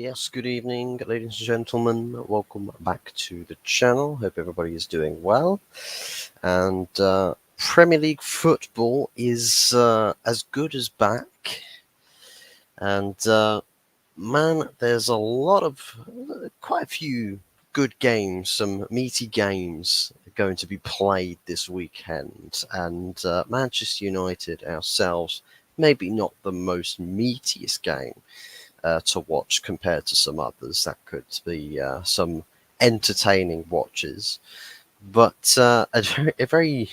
Yes, good evening, ladies and gentlemen. Welcome back to the channel. Hope everybody is doing well. And Premier League football is as good as back. And man, there's a lot of quite a few good games, some meaty games going to be played this weekend. And Manchester United ourselves, maybe not the most meatiest game to watch compared to some others. That could be some entertaining watches, but a very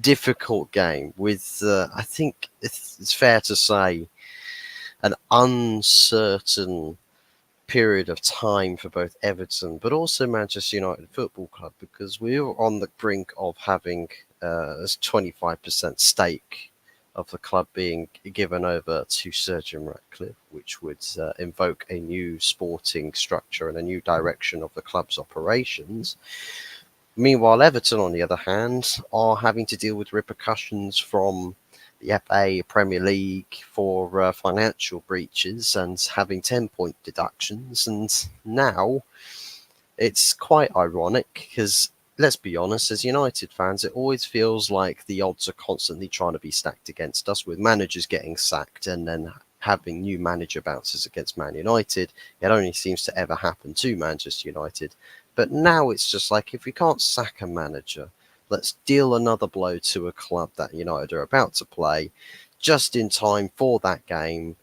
difficult game with, I think it's fair to say, an uncertain period of time for both Everton but also Manchester United Football Club, because we were on the brink of having a 25% stake of the club being given over to Sir Jim Ratcliffe, which would invoke a new sporting structure and a new direction of the club's operations. Meanwhile, Everton, on the other hand, are having to deal with repercussions from the FA Premier League for financial breaches and having 10-point deductions. And now it's quite ironic because, let's be honest, as United fans, it always feels like the odds are constantly trying to be stacked against us, with managers getting sacked and then having new manager bounces against Man United. It only seems to ever happen to Manchester United. But now it's just like, if we can't sack a manager, let's deal another blow to a club that United are about to play just in time for that game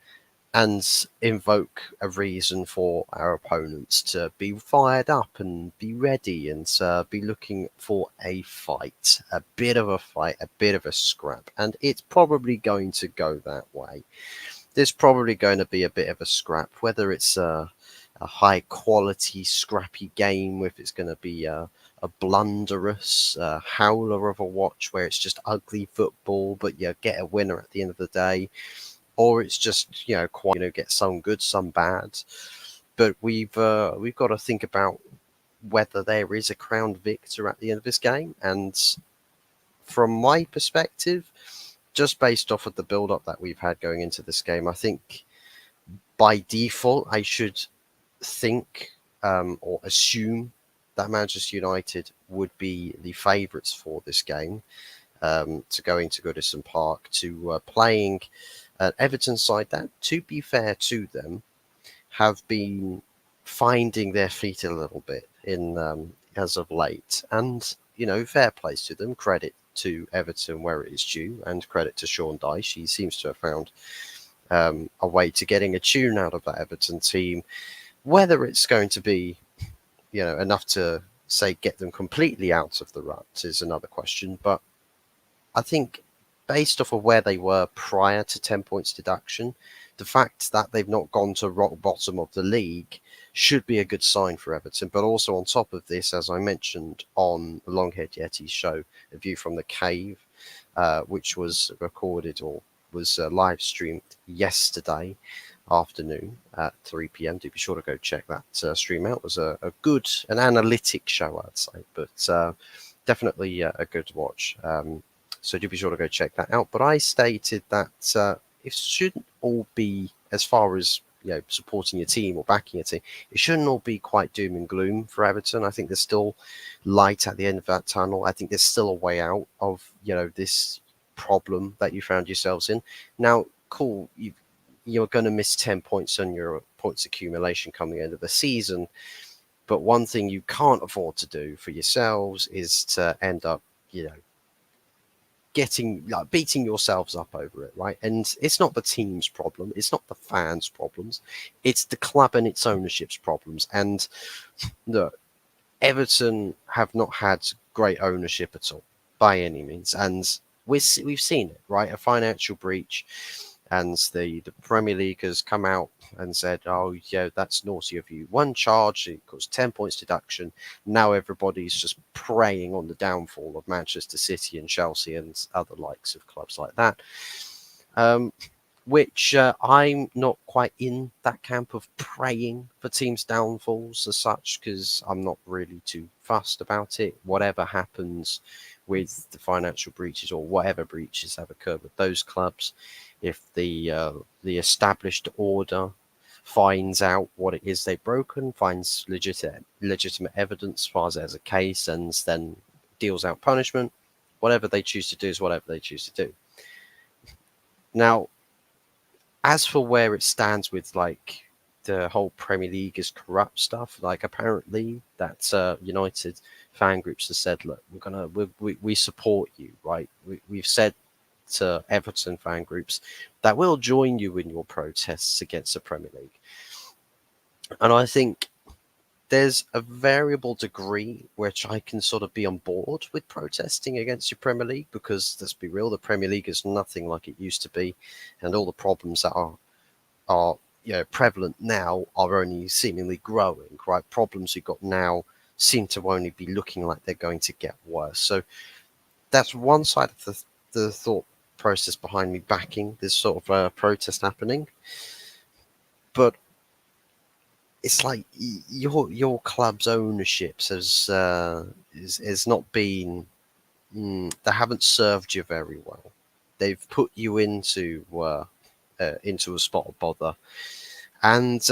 and invoke a reason for our opponents to be fired up and be ready and be looking for a fight, a bit of a fight, a bit of a scrap. And it's probably going to go that way. There's probably going to be a bit of a scrap, whether it's a high quality, scrappy game, if it's going to be a blunderous howler of a watch where it's just ugly football, but you get a winner at the end of the day, or it's just quite get some good, some bad. But we've got to think about whether there is a crowned victor at the end of this game. And from my perspective, just based off of the build up that we've had going into this game, I think by default I should think or assume that Manchester United would be the favourites for this game, to going to Goodison Park, to playing an Everton side that, to be fair to them, have been finding their feet a little bit in as of late. And fair plays to them, credit to Everton where it is due, and credit to Sean Dyche. He seems to have found a way to getting a tune out of that Everton team. Whether it's going to be enough to say get them completely out of the rut is another question. But I think, based off of where they were prior to 10 points deduction, the fact that they've not gone to rock bottom of the league should be a good sign for Everton. But also on top of this, as I mentioned on the Longhead Yeti's show, A View from the Cave, which was recorded or was live streamed yesterday afternoon at 3 p.m. Do be sure to go check that stream out. It was an analytic show, I'd say, but definitely a good watch. So do be sure to go check that out. But I stated that it shouldn't all be, as far as supporting your team or backing your team, it shouldn't all be quite doom and gloom for Everton. I think there's still light at the end of that tunnel. I think there's still a way out of this problem that you found yourselves in. Now, cool, you're going to miss 10 points on your points accumulation coming into the season. But one thing you can't afford to do for yourselves is to end up, beating yourselves up over it, right? And it's not the team's problem. It's not the fans' problems. It's the club and its ownership's problems. And look, Everton have not had great ownership at all, by any means. And we've seen it, right? A financial breach. And the Premier League has come out and said, oh, yeah, that's naughty of you. One charge equals 10 points deduction. Now everybody's just preying on the downfall of Manchester City and Chelsea and other likes of clubs like that. Which I'm not quite in that camp of praying for teams' downfalls as such, because I'm not really too fussed about it. Whatever happens with the financial breaches or whatever breaches have occurred with those clubs, if the established order finds out what it is they've broken, finds legitimate evidence, files it as a case, and then deals out punishment. Whatever they choose to do is whatever they choose to do. Now, as for where it stands with like the whole Premier League is corrupt stuff, like apparently that United fan groups have said, look, we support you, right? We've said to Everton fan groups that will join you in your protests against the Premier League. And I think there's a variable degree which I can sort of be on board with protesting against your Premier League, because let's be real, the Premier League is nothing like it used to be, and all the problems that are prevalent now are only seemingly growing, right? Problems we've got now seem to only be looking like they're going to get worse. So that's one side of the thought process behind me backing this sort of protest happening. But it's like your club's ownership has not been, they haven't served you very well. They've put you into a spot of bother, and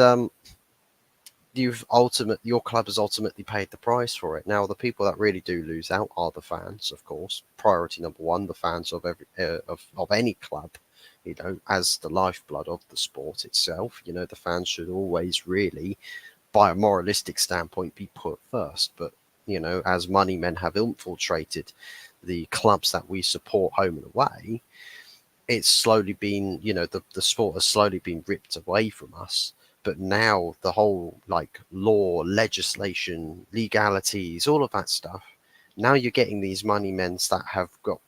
your club has ultimately paid the price for it. Now, the people that really do lose out are the fans, of course. Priority number one, the fans of any club, as the lifeblood of the sport itself. The fans should always really, by a moralistic standpoint, be put first. But as money men have infiltrated the clubs that we support home and away, it's slowly been, the sport has slowly been ripped away from us. But now the whole like law, legislation, legalities, all of that stuff, now you're getting these money men that have got,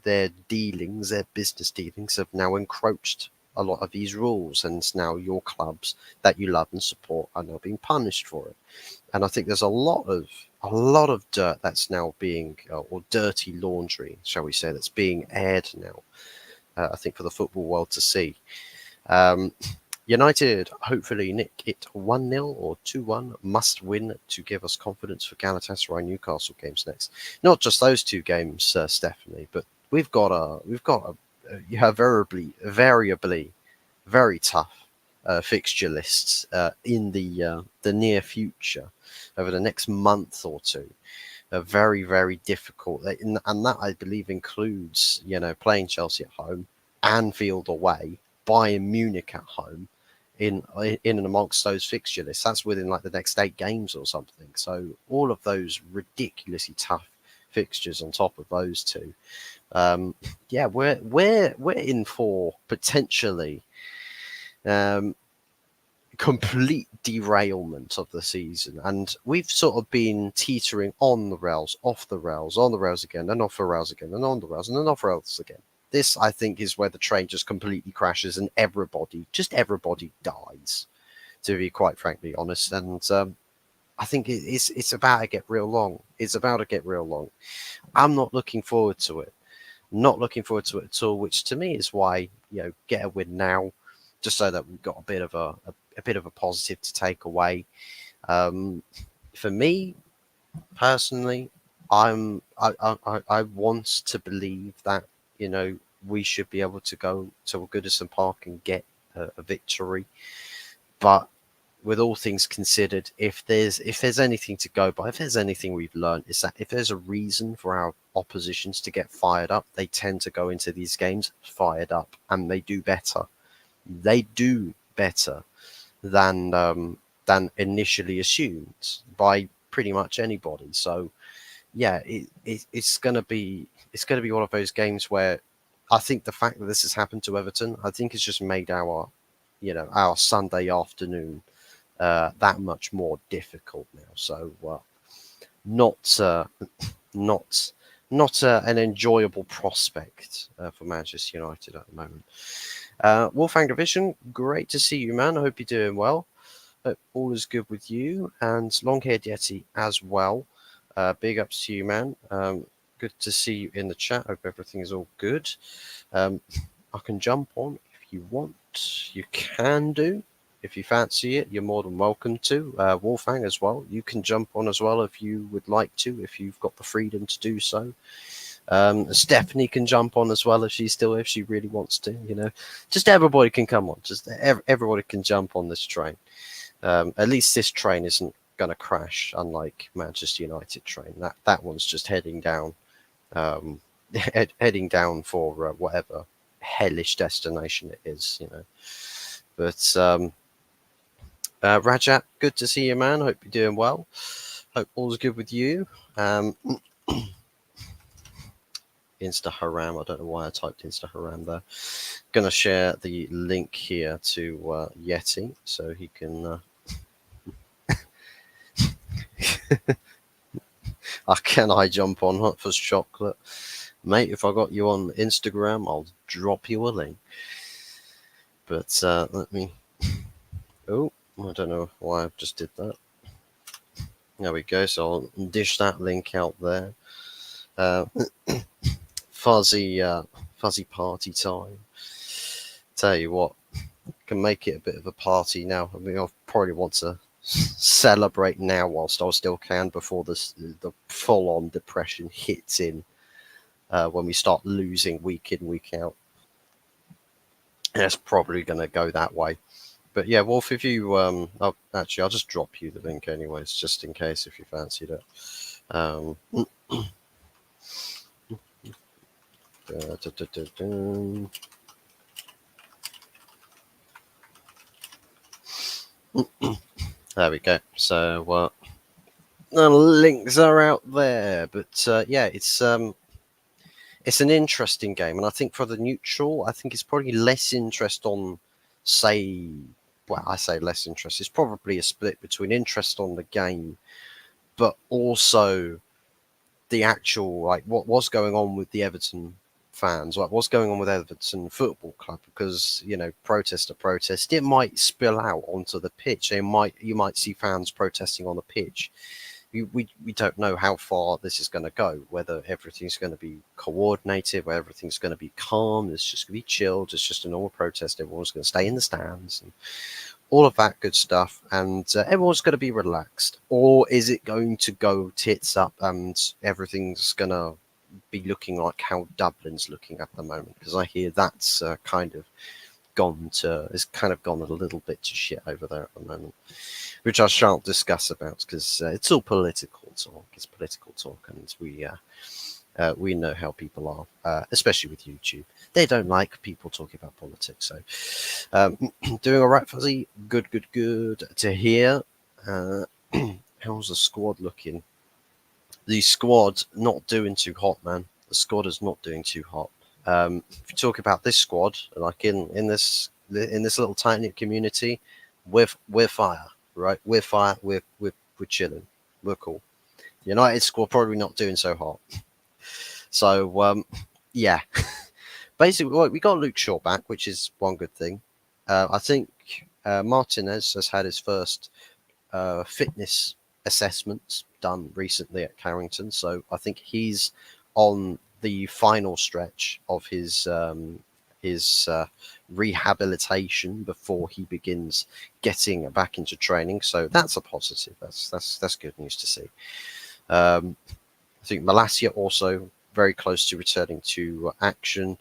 their dealings, their business dealings have now encroached a lot of these rules, and now your clubs that you love and support are now being punished for it. And I think there's a lot of dirt that's now being, or dirty laundry, shall we say, that's being aired now. I think for the football world to see. Um, United hopefully nick it 1-0 or 2-1. Must win to give us confidence for Galatasaray Newcastle games next. Not just those two games, Stephanie, but we've got a variably very tough fixture lists in the near future over the next month or two. Very, very difficult, and that I believe includes playing Chelsea at home, Anfield away, Bayern Munich at home, in and amongst those fixture lists. That's within like the next 8 games or something. So all of those ridiculously tough fixtures on top of those two. Yeah, we're in for potentially complete derailment of the season, and we've sort of been teetering on the rails, off the rails, on the rails again, and off the rails again, and on the rails, and then off the rails again. This, I think, is where the train just completely crashes and everybody dies, to be quite frankly honest. And I think it's about to get real long. It's about to get real long. I'm not looking forward to it. Not looking forward to it at all, which to me is why, get a win now, just so that we've got a bit of a positive to take away. For me personally, I want to believe that we should be able to go to Goodison Park and get a victory. But with all things considered, if there's anything to go by, if there's anything we've learned, is that if there's a reason for our oppositions to get fired up, they tend to go into these games fired up, and they do better. They do better than initially assumed by pretty much anybody. So yeah, it's gonna be one of those games where I think the fact that this has happened to Everton, I think it's just made our Sunday afternoon that much more difficult now. So not not an enjoyable prospect for Manchester United at the moment. Wolfgang Division, great to see you, man. I hope you're doing well. Hope all is good with you, and Long-haired Yeti as well. Big ups to you, man. Good to see you in the chat. Hope everything is all good. I can jump on if you want. You can do. If you fancy it, you're more than welcome to. Wolfgang as well. You can jump on as well if you would like to, if you've got the freedom to do so. Stephanie can jump on as well if she really wants to. Just everybody can come on. Just everybody can jump on this train. At least this train isn't going to crash, unlike Manchester United train. That one's just heading down, heading down for whatever hellish destination it is. But Rajat, good to see you, man. Hope you're doing well. Hope all's good with you. Insta Haram. I don't know why I typed Insta Haram there. Gonna share the link here to Yeti so he can. Can I jump on Hot Fuzz Chocolate? Mate, if I got you on Instagram, I'll drop you a link. But let me. Oh, I don't know why I just did that. There we go. So I'll dish that link out there. Fuzzy party time. Tell you what, can make it a bit of a party now. I mean, I probably want to celebrate now whilst I still can before the full-on depression hits in when we start losing week in, week out. And it's probably going to go that way. But yeah, Wolf, if you I'll just drop you the link anyways, just in case if you fancied it. There we go. So the links are out there, but yeah, it's an interesting game, and I think for the neutral, I think it's probably less interest on, say, well, I say less interest. It's probably a split between interest on the game, but also the actual, like, what's going on with the Everton fans, like what's going on with Everton Football Club, because protest to protest, it might spill out onto the pitch. You might see fans protesting on the pitch. We don't know how far this is going to go, whether everything's going to be coordinated, whether everything's going to be calm, it's just going to be chilled, it's just a normal protest, everyone's going to stay in the stands and all of that good stuff, and everyone's going to be relaxed. Or is it going to go tits up and everything's going to be looking like how Dublin's looking at the moment? Because I hear that's kind of gone a little bit to shit over there at the moment, which I shan't discuss about because it's all political talk. It's political talk, and we know how people are, especially with YouTube. They don't like people talking about politics. So, doing all right, Fuzzy. Good to hear. How's the squad looking? The squad not doing too hot, man. The squad is not doing too hot. If you talk about this squad, like in this little tight knit community, we're fire, right? We're fire. We're chilling. We're cool. United squad probably not doing so hot. So yeah, basically we got Luke Shaw back, which is one good thing. I think Martinez has had his first fitness assessments done recently at Carrington, so I think he's on the final stretch of his rehabilitation before he begins getting back into training. So that's a positive. That's good news to see. I think Malacia also very close to returning to action.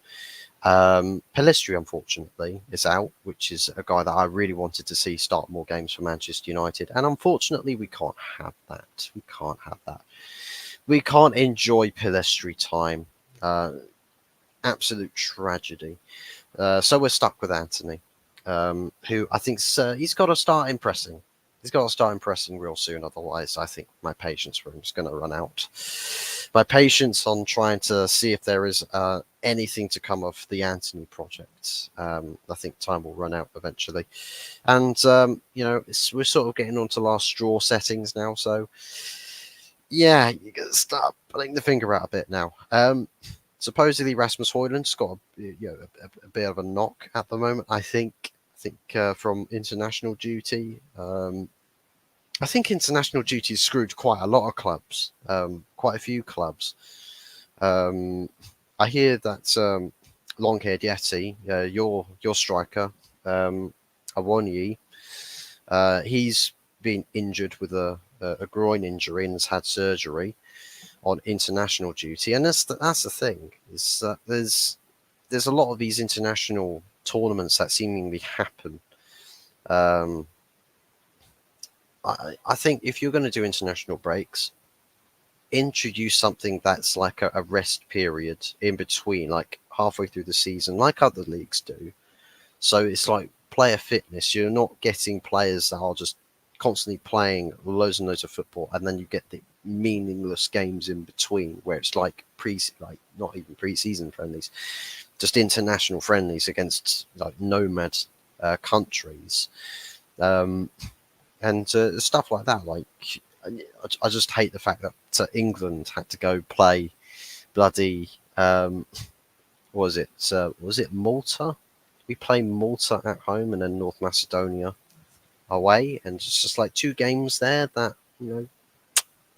Pellistri, unfortunately, is out, which is a guy that I really wanted to see start more games for Manchester United. And unfortunately, we can't have that. We can't enjoy Pellistri time. Absolute tragedy. So we're stuck with Anthony, who I think he's got to start impressing. He's got to start impressing real soon. Otherwise, I think my patience for him is going to run out. My patience on trying to see if there is anything to come of the Anthony project. I think time will run out eventually. And, we're sort of getting onto last straw settings now. So, yeah, you got to start putting the finger out a bit now. Supposedly, Rasmus Højlund's got a bit of a knock at the moment, I think from international duty. I think international duty has screwed quite a lot of clubs, quite a few clubs. I hear that long-haired Yeti, your striker, Awoniyi, he's been injured with a groin injury and has had surgery. on international duty, and that's the thing is that there's a lot of these international tournaments that seemingly happen. Um, I think if you're going to do international breaks, introduce something that's like a rest period in between, like halfway through the season, like other leagues do. So it's like player fitness. You're not getting players that are just constantly playing loads and loads of football, and then you get the meaningless games in between, where it's like like not even pre-season friendlies, just international friendlies against like nomad countries, um, and stuff like that. Like I just hate the fact that England had to go play bloody was it Malta? We play Malta at home and then North Macedonia away, and it's just like two games there that do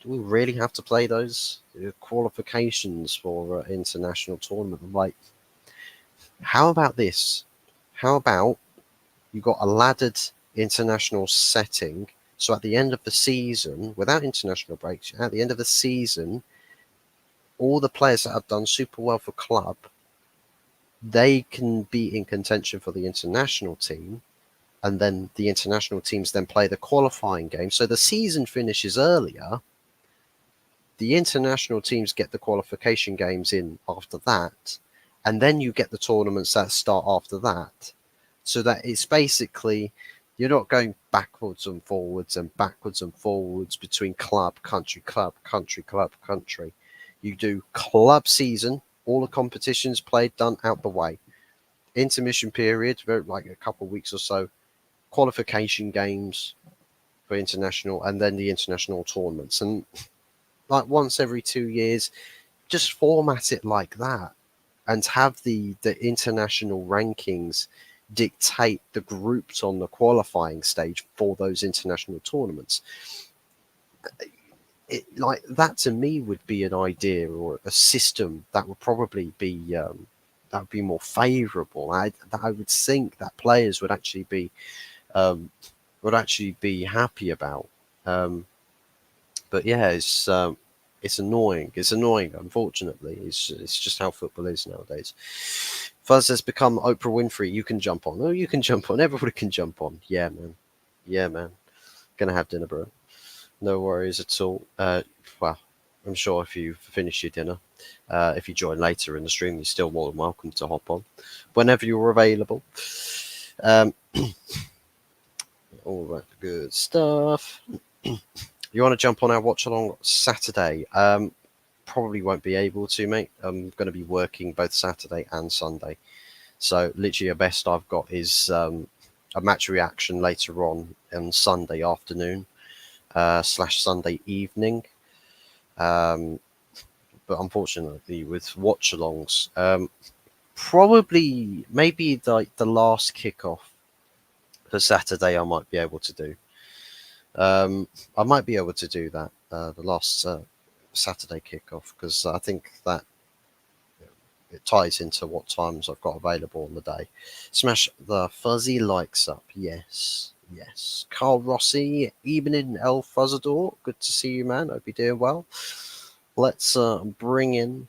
we really have to play those qualifications for international tournament? I'm like, how about this? How about you got a laddered international setting? So at the end of the season, without international breaks, at the end of the season, all the players that have done super well for club, they can be in contention for the international team, and then the international teams then play the qualifying game. So the season finishes earlier. The international teams get the qualification games in after that, and then you get the tournaments that start after that. So that it's basically you're not going backwards and forwards between club, country, club, country, club, country. You do club season, all the competitions played, done out the way. Intermission period, like a couple of weeks or so, qualification games for international, and then the international tournaments. And like once every 2 years, just format it like that, and have the international rankings dictate the groups on the qualifying stage for those international tournaments. Like that to me would be an idea or a system that would probably be that would be more favourable. I would think that players um, would actually be happy about. Um, but yeah, it's annoying. It's annoying. Unfortunately, it's just how football is nowadays. Fuzz has become Oprah Winfrey. You can jump on. Oh, you can jump on. Everybody can jump on. Yeah, man. Yeah, man. Gonna have dinner, bro. No worries at all. Well, I'm sure if you finish your dinner, if you join later in the stream, you're still more than welcome to hop on whenever you're available. Um, all that good stuff. You want to jump on our watch along Saturday? Probably won't be able to, mate. I'm going to be working both Saturday and Sunday. So literally, the best I've got is a match reaction later on Sunday afternoon / Sunday evening. But unfortunately, with watch-alongs, probably maybe like the last kickoff for Saturday, I might be able to do. I might be able to do that the last Saturday kickoff, because I think that it ties into what times I've got available on the day. Smash the fuzzy likes up. Yes, yes. Carl Rossi, evening El Fuzzador. Good to see you, man. Hope you're doing well. Let's bring in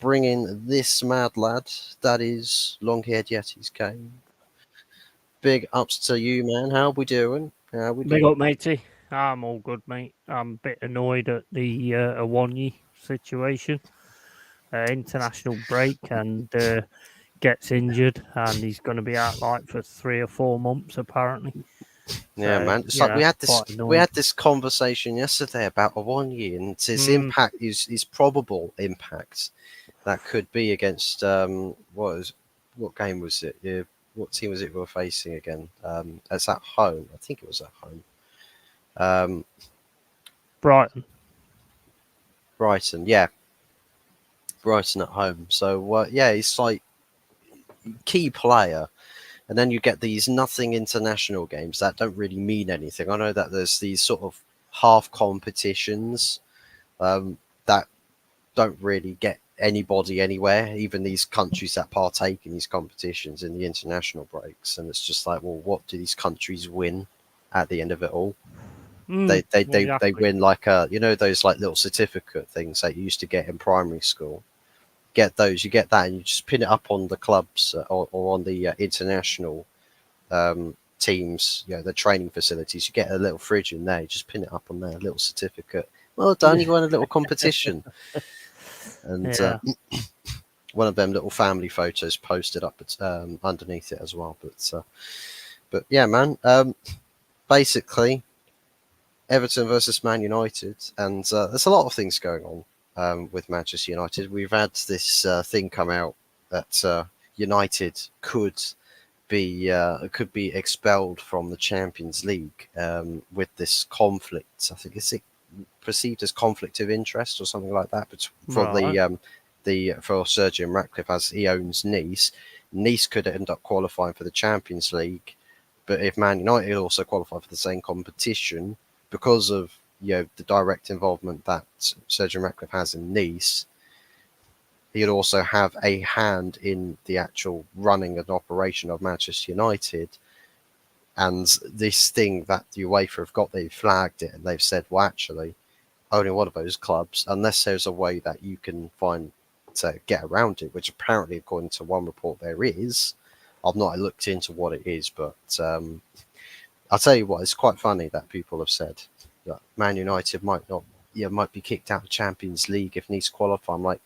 this mad lad that is long-haired Yeti's game. Big ups to you, man. How we doing? How we Big doing? up, matey. I'm all good, mate. I'm a bit annoyed at the Awonyi situation. International break and gets injured, and he's going to be out like for 3 or 4 months apparently. Yeah, So man. It's like quite we annoyed. had this conversation yesterday about Awonyi and his Mm, impact, his probable impact that could be against what game was it? Yeah, what team was it we were facing again? It's at home. I think it was at home. Um, Brighton. Brighton. Yeah, Brighton at home. So yeah, it's like key player. And then you get these nothing international games that don't really mean anything. I know that there's these sort of half competitions that don't really get anybody anywhere, even these countries that partake in these competitions in the international breaks. And it's just like, well, what do these countries win at the end of it all? They Exactly. win like those like little certificate things that you used to get in primary school. Get those, you get that, and you just pin it up on the clubs or on the international teams, the training facilities. You get a little fridge in there, you just pin it up on there, a little certificate. Well done, you won a little competition. And Yeah. one of them little family photos posted up underneath it as well. But yeah, man. Basically, Everton versus Man United, and there's a lot of things going on with Manchester United. We've had this thing come out that United could be expelled from the Champions League with this conflict. I think it's perceived as conflict of interest or something like that. But for Right. the for Sir Jim Ratcliffe, as he owns Nice, Nice could end up qualifying for the Champions League. But if Man United also qualify for the same competition, because of the direct involvement that Sir Jim Ratcliffe has in Nice, he'd also have a hand in the actual running and operation of Manchester United. And this thing that the UEFA have got, they've flagged it and they've said, well, actually, only one of those clubs, unless there's a way that you can find to get around it, which apparently, according to one report, there is. I've not looked into what it is, but I'll tell you what, it's quite funny that people have said that Man United might not, might be kicked out of Champions League if Nice qualify. I'm like,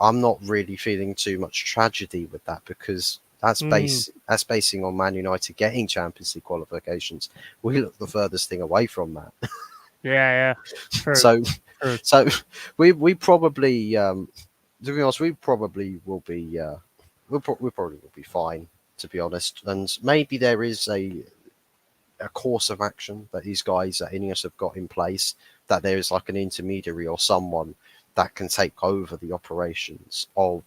I'm not really feeling too much tragedy with that because Mm. that's basing on Man United getting Champions League qualifications. We look the furthest thing away from that. Yeah. Yeah. True. So True. so we probably to be honest, we probably will be we probably will be fine, to be honest. And maybe there is a course of action that these guys at Ineos have got in place, that there is like an intermediary or someone that can take over the operations of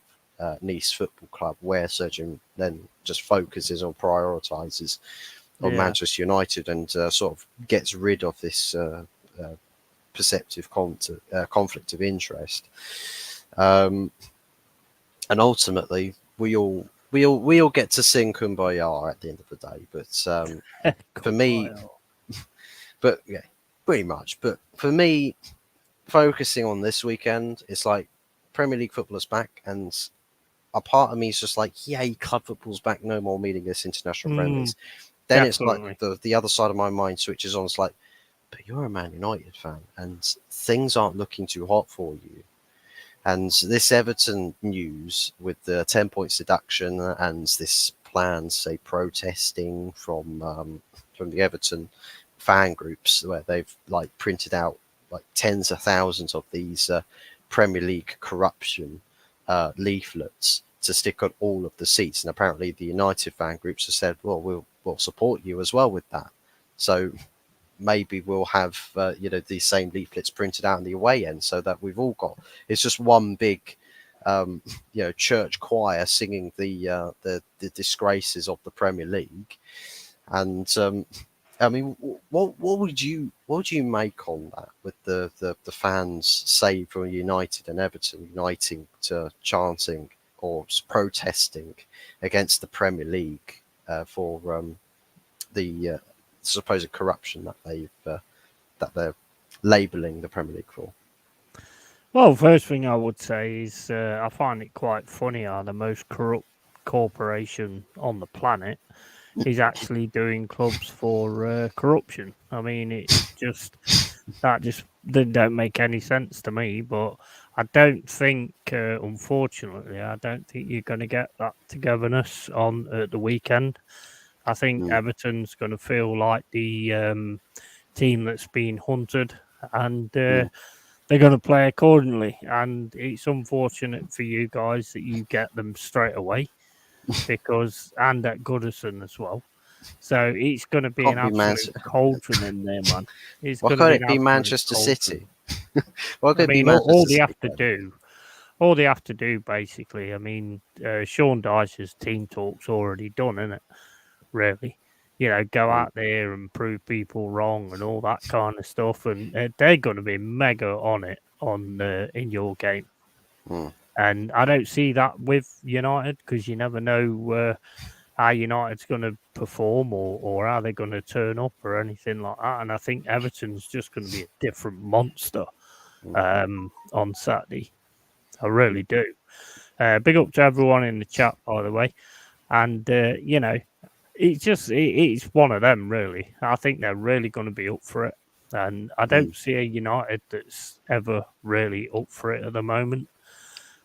Nice Football Club, where Surgeon then just focuses or prioritises on Yeah. Manchester United and sort of gets rid of this uh, perceptive conflict of interest. Um, and ultimately, we all get to sing "Kumbaya" at the end of the day. But for me, Kumbaya. but yeah, pretty much. But for me, focusing on this weekend, it's like Premier League football is back, and a part of me is just like, yay, club football's back, no more meaningless international Mm. friendlies. Then it's like Definitely. the other side of my mind switches on. It's like, but you're a Man United fan, and things aren't looking too hot for you. And this Everton news with the 10 points deduction and this plan, say, protesting from the Everton fan groups where they've like printed out like tens of thousands of these Premier League corruption leaflets to stick on all of the seats. And apparently the United fan groups have said, well, we'll support you as well with that. So maybe we'll have these same leaflets printed out in the away end, so that we've all got, it's just one big um, church choir singing the disgraces of the Premier League. And I mean, what would you make on that with the fans, say, from United and Everton uniting to chanting or protesting against the Premier League for the supposed corruption that they're labelling the Premier League for. Well, first thing I would say is I find it quite funny how the most corrupt corporation on the planet is actually doing clubs for corruption. I mean, it just they don't make any sense to me. But I don't think, unfortunately, I don't think you're going to get that togetherness on at the weekend. I think Mm, Everton's going to feel like the team that's been hunted, and mm, they're going to play accordingly. And it's unfortunate for you guys that you get them straight away because, and at Goodison as well. So it's going to be an can't be Man. absolute cauldron in there, man. It's Why going to can't be it an be absolute Manchester cauldron. City? Why I can't it be mean, all Manchester they City have to then? do, all they have to do, basically. I mean, Sean Dyche's team talk's already done, isn't it? Really, go Mm, out there and prove people wrong and all that kind of stuff, and they're going to be mega on it on in your game. mm, And I don't see that with United because you never know how United's going to perform or are they going to turn up or anything like that. And I think Everton's just going to be a different monster on Saturday. I really do. Big up to everyone in the chat, by the way. And, it's one of them, really. I think they're really going to be up for it. And I don't see a United that's ever really up for it at the moment.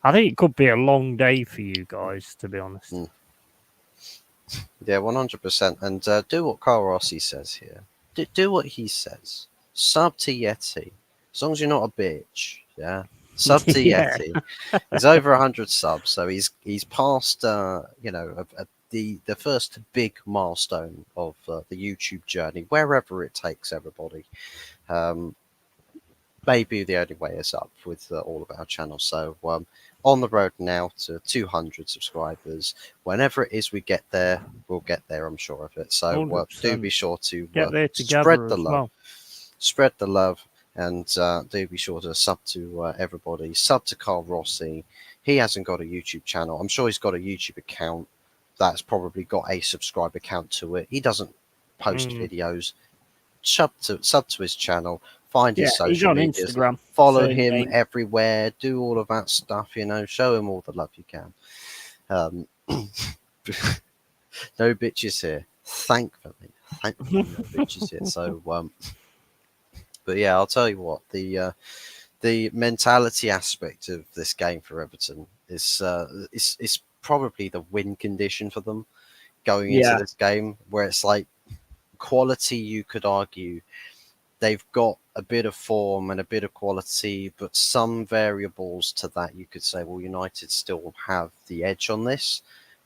I think it could be a long day for you guys, to be honest. Yeah, 100%. And do what Carl Rossi says here. Do what he says. Sub to Yeti. As long as you're not a bitch, yeah. Sub to Yeah. Yeti. He's over 100 subs, so he's passed the first big milestone of the YouTube journey, wherever it takes everybody. Maybe the only way is up with all of our channels. So on the road now to 200 subscribers. Whenever it is we get there, we'll get there. I'm sure of it. So do 100%. be sure to Get there spread together the as love, well. spread the love, and do be sure to sub to everybody. Sub to Carl Rossi. He hasn't got a YouTube channel. I'm sure he's got a YouTube account that's probably got a subscriber count to it. He doesn't post videos. Sub to his channel. Find Yeah, his he's social on medias. Instagram. Follow Same him name. everywhere. Do all of that stuff. Show him all the love you can. No bitches here. Thankfully, no bitches here. So, but yeah, I'll tell you what, the mentality aspect of this game for Everton is probably the win condition for them going into Yeah. this game, where it's like quality. You could argue they've got a bit of form and a bit of quality, but some variables to that you could say, well, United still have the edge on this.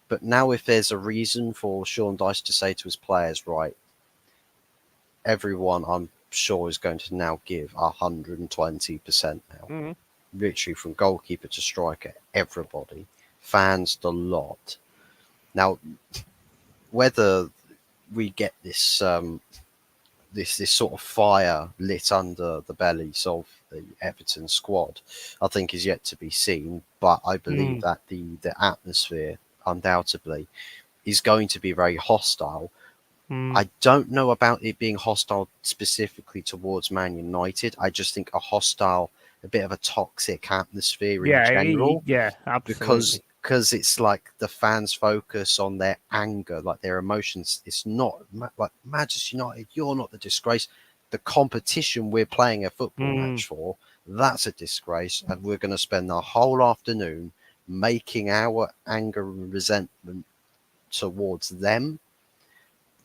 But now, if there's a reason for Sean Dyche to say to his players, right, everyone I'm sure is going to now give 120% now, literally from goalkeeper to striker, everybody, fans, the lot. Now, whether we get this this sort of fire lit under the bellies of the Everton squad, I think is yet to be seen. But I believe that the atmosphere undoubtedly is going to be very hostile. I don't know about it being hostile specifically towards Man United. I just think a bit of a toxic atmosphere in general, Yeah, because absolutely. it's like the fans focus on their anger, like their emotions. It's not like Manchester United. You're not the disgrace. The competition we're playing a football match for, that's a disgrace, and we're going to spend the whole afternoon making our anger and resentment towards them.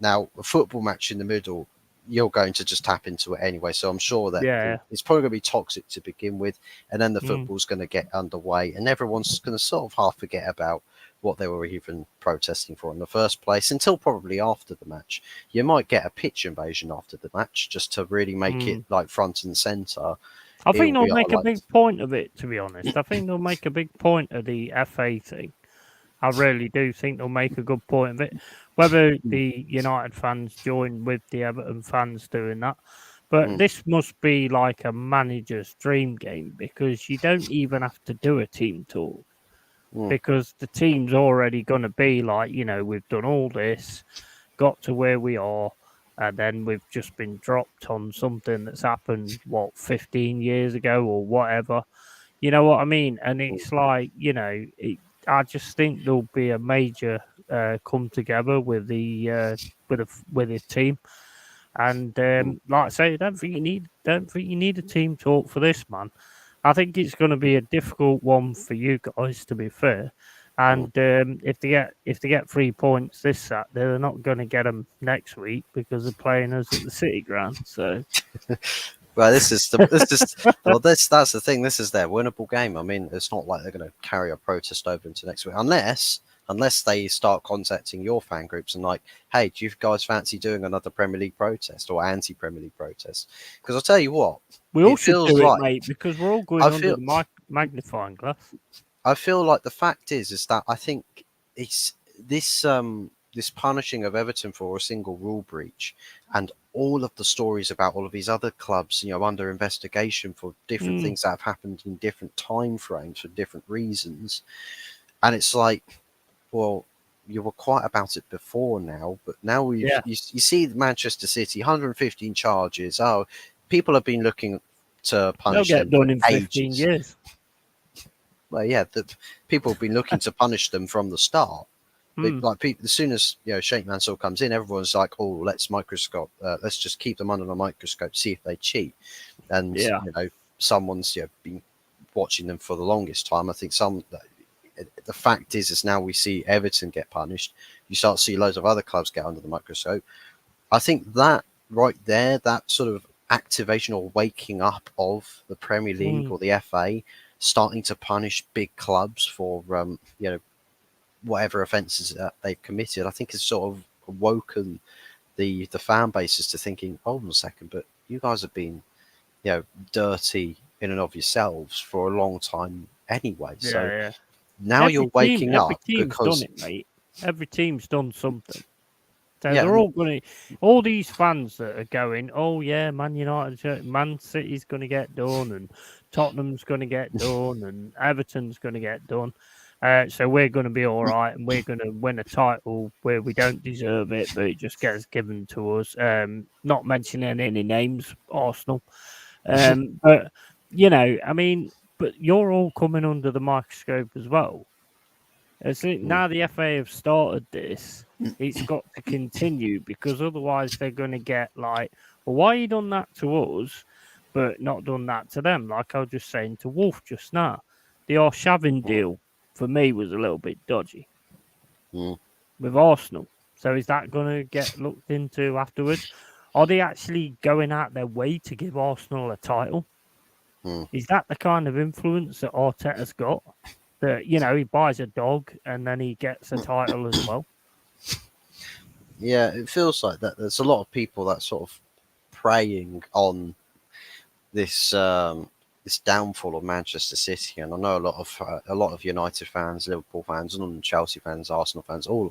Now, a football match in the middle, you're going to just tap into it anyway. So I'm sure that Yeah. it's probably going to be toxic to begin with, and then the football's going to get underway, and everyone's going to sort of half forget about what they were even protesting for in the first place until probably after the match. You might get a pitch invasion after the match just to really make it like front and center. I It think will they'll be make a like, big point of it, to be honest. I think they'll make a big point of the FA thing. I really do think they'll make a good point of it. Whether the United fans join with the Everton fans doing that. But this must be like a manager's dream game, because you don't even have to do a team talk, because the team's already going to be like, we've done all this, got to where we are, and then we've just been dropped on something that's happened, 15 years ago or whatever. You know what I mean? And it's like, I just think there'll be a major come together with the team. And like I say, don't think you need a team talk for this, man. I think it's going to be a difficult one for you guys, to be fair. And if they get 3 points this Saturday, they're not going to get them next week because they're playing us at the City Ground. So, well, that's the thing. This is their winnable game. I mean, it's not like they're going to carry a protest over into next week, unless they start contacting your fan groups and like, hey, do you guys fancy doing another Premier League protest or anti-Premier League protest? Because I'll tell you what, we all it should feels do it, like mate, because we're all I going under feel the magnifying glass. I feel like the fact is that I think it's this punishing of Everton for a single rule breach and all of the stories about all of these other clubs, under investigation for different things that have happened in different time frames for different reasons. And it's like, well, you were quiet about it before now, but now Yeah, you see Manchester City 115 charges. Oh, people have been looking to they'll punish get them for done in 15 ages. years. Well, yeah, people have been looking to punish them from the start. Mm, Like people, as soon as Sheikh Mansour comes in, everyone's like, "Oh, let's just keep them under the microscope, see if they cheat." And yeah. someone's been watching them for the longest time. I think the fact is now we see Everton get punished. You start to see loads of other clubs get under the microscope. I think that right there, that sort of activation or waking up of the Premier League Mm, or the FA, starting to punish big clubs for whatever offences that they've committed, I think has sort of awoken the fan bases to thinking, hold on a second, but you guys have been dirty in and of yourselves for a long time anyway. So yeah, yeah. now you're waking Every up team's done because it, mate. Every team's done something. So yeah, they're all going to, all these fans that are going, oh yeah, Man United, Man City's going to get done, and Tottenham's going to get done, and Everton's going to get done. So we're going to be all right, and we're going to win a title where we don't deserve it, but it just gets given to us. Not mentioning any names, Arsenal. But I mean, but you're all coming under the microscope as well. mm, Now the FA have started this, it's got to continue because otherwise they're going to get like, well, why you done that to us, but not done that to them? Like I was just saying to Wolf just now, the Arshavin mm, deal for me was a little bit dodgy mm, with Arsenal. So is that going to get looked into afterwards? Are they actually going out their way to give Arsenal a title? mm. Is that the kind of influence that Arteta's got? That he buys a dog and then he gets a title as well. Yeah, it feels like that. There's a lot of people that sort of preying on this this downfall of Manchester City, and I know a lot of United fans, Liverpool fans, and Chelsea fans, Arsenal fans, all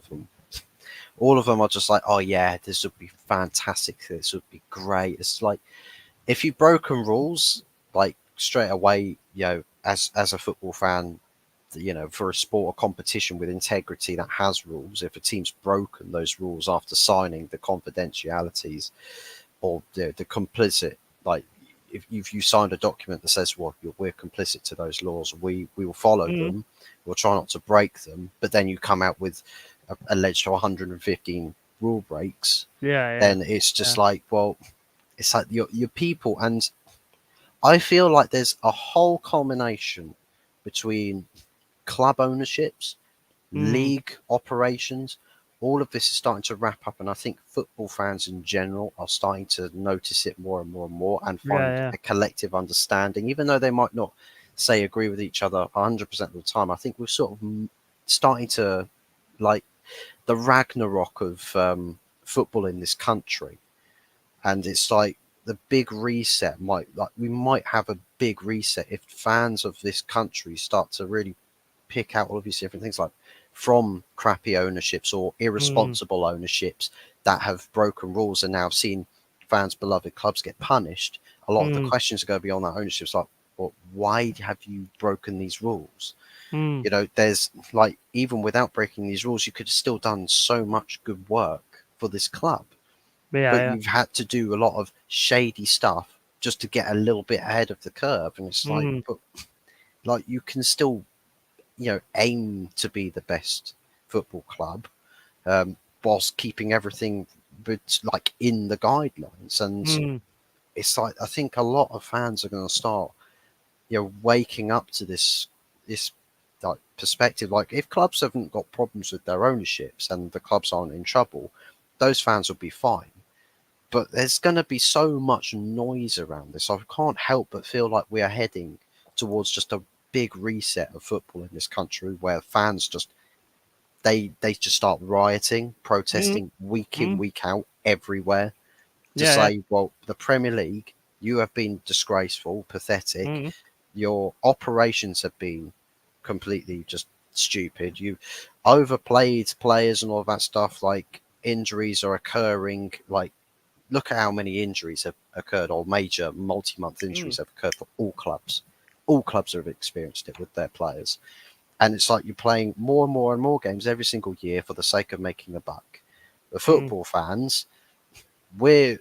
of them are just like, oh yeah, this would be fantastic, this would be great. It's like if you've broken rules, like straight away, as a football fan, for a sport or competition with integrity that has rules, if a team's broken those rules after signing the confidentialities or the complicit, like if you signed a document that says, well, we're complicit to those laws, we will follow Mm, them, we'll try not to break them, but then you come out with alleged 115 rule breaks, yeah, then it's yeah, just like, well, it's like your people. And I feel like there's a whole culmination between club ownerships, mm, league operations. All of this is starting to wrap up, and I think football fans in general are starting to notice it more and more and more, and yeah, find yeah. a collective understanding, even though they might not say agree with each other 100% of the time. I think we're sort of starting to like the Ragnarok of football in this country, and it's like the big reset might like we might have a big reset if fans of this country start to really pick out all of these different things, like from crappy ownerships or Mm, irresponsible ownerships that have broken rules and now have seen fans' beloved clubs get punished. A lot of the mm, questions go beyond that ownership. It's like, well, why have you broken these rules? mm. There's like, even without breaking these rules, you could have still done so much good work for this club, Yeah, but yeah. you've had to do a lot of shady stuff just to get a little bit ahead of the curve. And it's like, Mm, but like you can still aim to be the best football club, whilst keeping everything but like in the guidelines. And mm, it's like I think a lot of fans are going to start waking up to this like perspective. Like if clubs haven't got problems with their ownerships and the clubs aren't in trouble, those fans will be fine. But there's going to be so much noise around this. I can't help but feel like we are heading towards just a big reset of football in this country, where fans just they just start rioting, mm, protesting week in, mm. week out, everywhere, to Yeah, yeah. say, well, the Premier League, you have been disgraceful, pathetic. Mm, Your operations have been completely just stupid. You overplayed players and all that stuff. Like injuries are occurring. Like look at how many injuries have occurred, or major multi-month mm, injuries have occurred for all clubs. All clubs have experienced it with their players. and it's like you're playing more and more and more games every single year for the sake of making a buck. The Mm. football fans, we're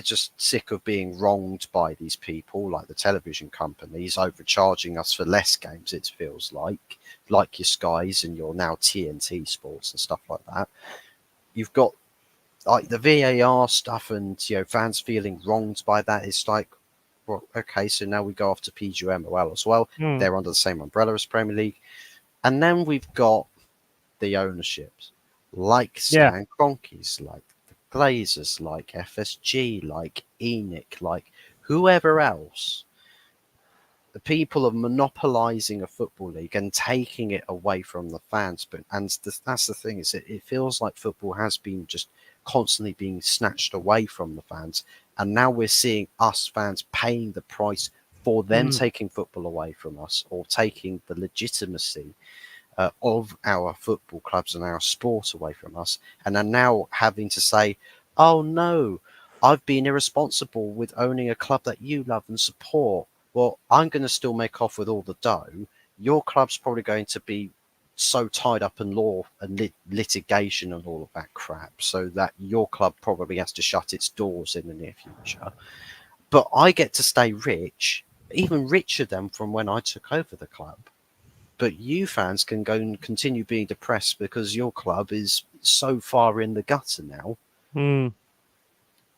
just sick of being wronged by these people, like the television companies overcharging us for less games. It feels like your Skies and your now TNT Sports and stuff like that. You've got like the VAR stuff, and fans feeling wronged by that. It's like, well, okay, so now we go off to PGMOL as well. Mm. They're under the same umbrella as Premier League, and then we've got the ownerships, like Yeah. Stan Kroenke's, like the Glazers, like FSG, like ENIC, like whoever else. The people are monopolising a football league and taking it away from the fans. But that's the thing, is it feels like football has been just constantly being snatched away from the fans, and now we're seeing us fans paying the price for them Mm. taking football away from us, or taking the legitimacy of our football clubs and our sport away from us, and are now having to say, oh no, I've been irresponsible with owning a club that you love and support. Well, I'm going to still make off with all the dough. Your club's probably going to be so tied up in law and litigation and all of that crap, so that your club probably has to shut its doors in the near future. But I get to stay rich, even richer than from when I took over the club. But you fans can go and continue being depressed because your club is so far in the gutter now. Mm.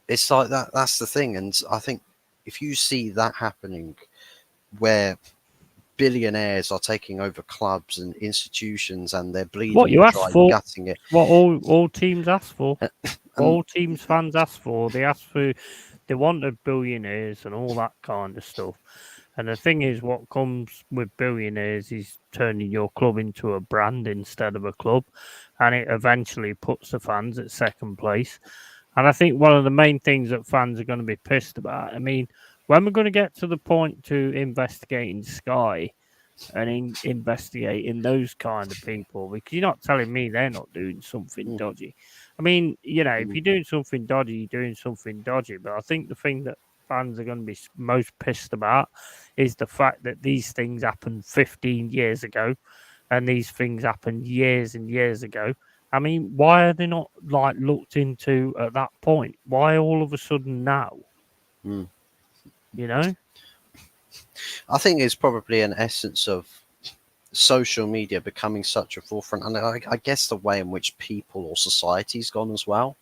It's like that. That's the thing. And I think if you see that happening, where billionaires are taking over clubs and institutions, and they're What bleeding you it asked dry, for, gutting it, what all teams ask for, what and all teams fans ask for. They asked for, they wanted billionaires and all that kind of stuff. And the thing is, what comes with billionaires is turning your club into a brand instead of a club, and it eventually puts the fans at second place. And I think one of the main things that fans are going to be pissed about, I mean, when we're going to get to the point to investigating Sky and investigating those kind of people, because you're not telling me they're not doing something mm, dodgy. I mean, if mm, you're doing something dodgy, you're doing something dodgy. But I think the thing that fans are going to be most pissed about is the fact that these things happened 15 years ago, and these things happened years and years ago. I mean, why are they not like looked into at that point? Why all of a sudden now? mm. You know? I think it's probably an essence of social media becoming such a forefront, and I guess the way in which people or society's gone as well.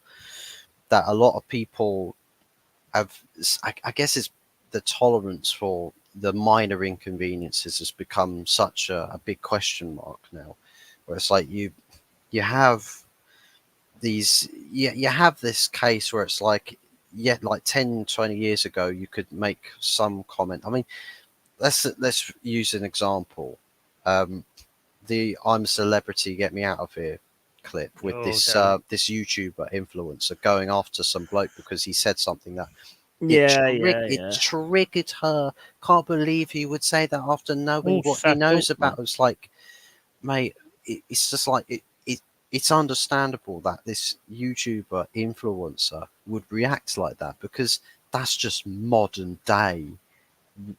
That a lot of people have, I guess, it's the tolerance for the minor inconveniences has become such a big question mark now, where it's like you have you have this case where it's like, yeah, like 10, 20 years ago you could make some comment. I mean, let's use an example. um the I'm a Celebrity, Get Me Out of Here clip with Oh, this don't. this YouTuber influencer going after some bloke because he said something that Yeah, yeah, it yeah. triggered her. Can't believe he would say that after knowing All what he set up, knows about. man. It's like, mate, it's just like it's understandable that this YouTuber influencer would react like that, because that's just modern day.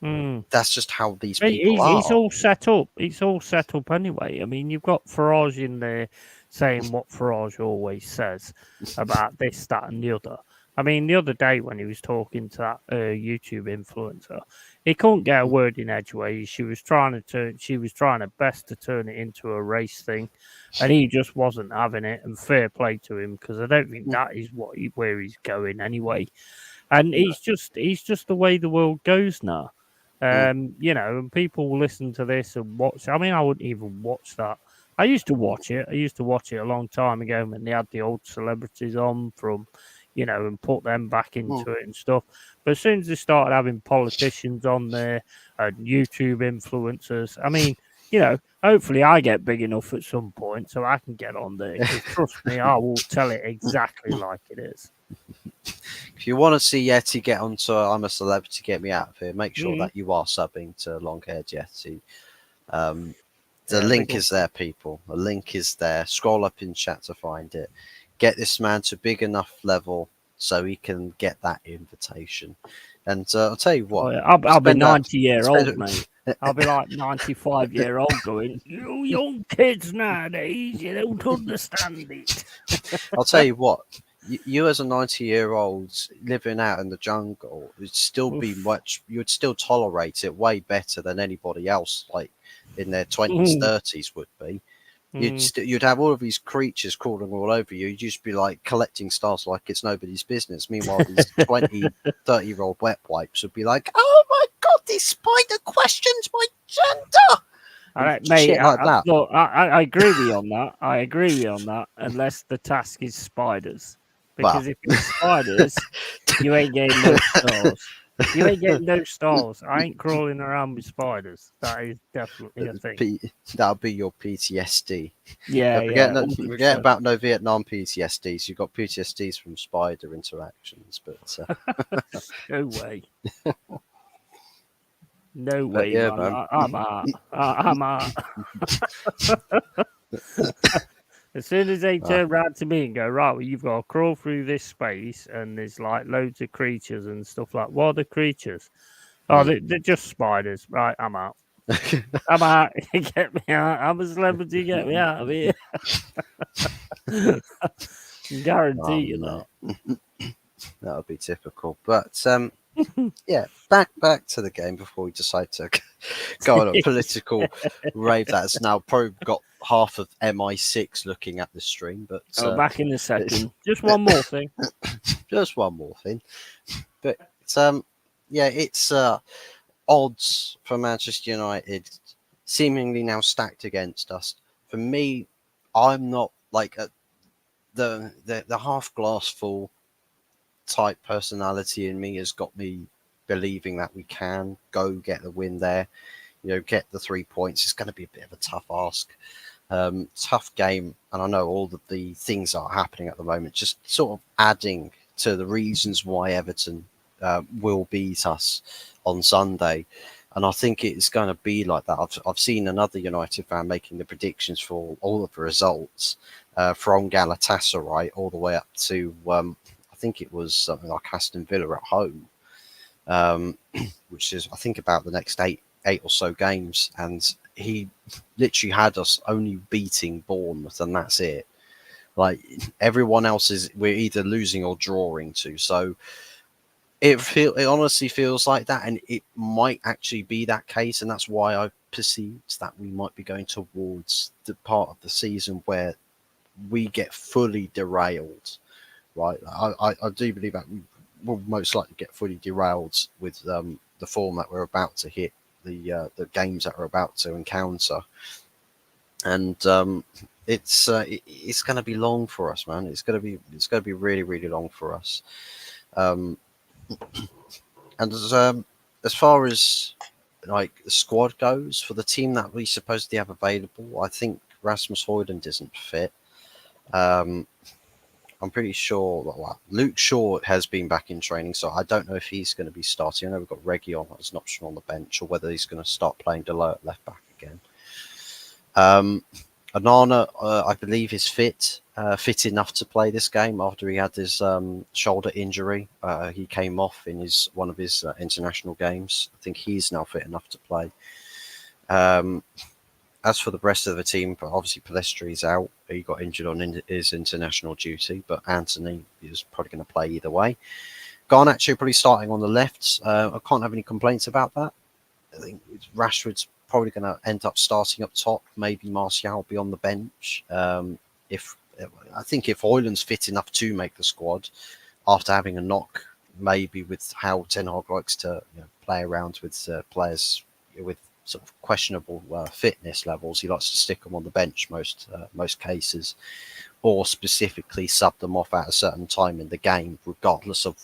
Mm. That's just how these people It's are. all set up. It's all set up anyway. I mean, you've got Farage in there saying what Farage always says about this, that, and the other. I mean, the other day when he was talking to that YouTube influencer, he couldn't get a Mm, word in edgeways. She was trying her best to turn it into a race thing, and he just wasn't having it. And fair play to him, because I don't think mm, that is where he's going anyway. And no, he's just the way the world goes now. mm, And people will listen to this and watch. I mean, I wouldn't even watch that. I used to watch it. I used to watch it a long time ago when they had the old celebrities on from, and put them back mm. into it and stuff. But as soon as they started having politicians on there and YouTube influencers, I mean, hopefully I get big enough at some point so I can get on there, because trust me, I will tell it exactly like it is. If you want to see Yeti get onto I'm a Celebrity, Get Me Out of Here, make sure Mm. that you are subbing to Long Haired Yeti. Um, the Yeah, big link up. is there, people. The link is there. Scroll up in chat to find it. Get this man to big enough level so he can get that invitation. And I'll tell you Oh, what, yeah. I'll be spend that 90-year-old, spend mate. I'll be like 95-year-old going, "You young kids nowadays, you don't understand it." I'll tell you what. You as a 90-year-old living out in the jungle would still be Oof. much. You would still tolerate it way better than anybody else, like in their 20s, Mm, 30s would be. mm. You'd have all of these creatures crawling all over you. You'd just be like collecting stars like it's nobody's business. Meanwhile, these 20, 30-year-old wet wipes would be like, "Oh my god, this spider questions my gender," All and right, mate. shit like that. Look, I agree with you on that. I agree with you on that. Unless the task is spiders, Well, because if it's spiders, you ain't getting no stars. You ain't getting no stars. I ain't crawling around with spiders. That is definitely a thing. that'll be your PTSD. Yeah, Forget yeah, no, forget 100%. about no Vietnam PTSDs. You've got PTSDs from spider interactions, No way. No but way, yeah, man. man. I'm out. I'm out. As soon as they Uh, turn round to me and go, right, well, you've got to crawl through this space and there's like loads of creatures and stuff like, what are the creatures? Oh, mm. they're just spiders. Right, I'm out. I'm out. Get me out. I'm a celebrity. Get me out of here. Guarantee Oh you no, that. that would be typical. But yeah, back to the game before we decide to go on a political rave that's now probably got half of MI6 looking at the stream. But Oh, back in a it's second. Just one more thing. just one more thing. But yeah, it's odds for Manchester United seemingly now stacked against us. For me, I'm not like the half glass full type personality in me has got me believing that we can go get the win there. Get the 3 points. It's going to be a bit of a tough ask, tough game, and I know all of the things that are happening at the moment, just sort of adding to the reasons why Everton will beat us on Sunday. And I think it's going to be like that. I've seen another United fan making the predictions for all of the results from Galatasaray all the way up to I think it was something like Aston Villa at home, um, which is I think about the next eight or so games, and he literally had us only beating Bournemouth, and that's it. Like everyone else we're either losing or drawing to. So it honestly feels like that, and it might actually be that case, and that's why I perceived that we might be going towards the part of the season where we get fully derailed. Right, I do believe that we will most likely get fully derailed with the form that we're about to hit, the games that we're about to encounter, and it's going to be long for us, man. It's going to be really really long for us. Um, and as far as like the squad goes for the team that we supposedly have available, I think Rasmus Højlund isn't fit. Um, I'm pretty sure that Luke Shaw has been back in training, so I don't know if he's going to be starting. I know we've got Reggie on as an option on the bench, or whether he's going to start playing Delo at left back again. Anana, I believe, is fit enough to play this game after he had his shoulder injury. He came off in one of his international games. I think he's now fit enough to play. As for the rest of the team, obviously Palestri's out. He got injured on his international duty, but Anthony is probably going to play either way. Garnacho probably starting on the left. I can't have any complaints about that. I think Rashford's probably going to end up starting up top. Maybe Martial will be on the bench. If I think if Højlund's fit enough to make the squad after having a knock, maybe with how Ten Hag likes to play around with players with sort of questionable fitness levels, he likes to stick them on the bench most cases, or specifically sub them off at a certain time in the game, regardless of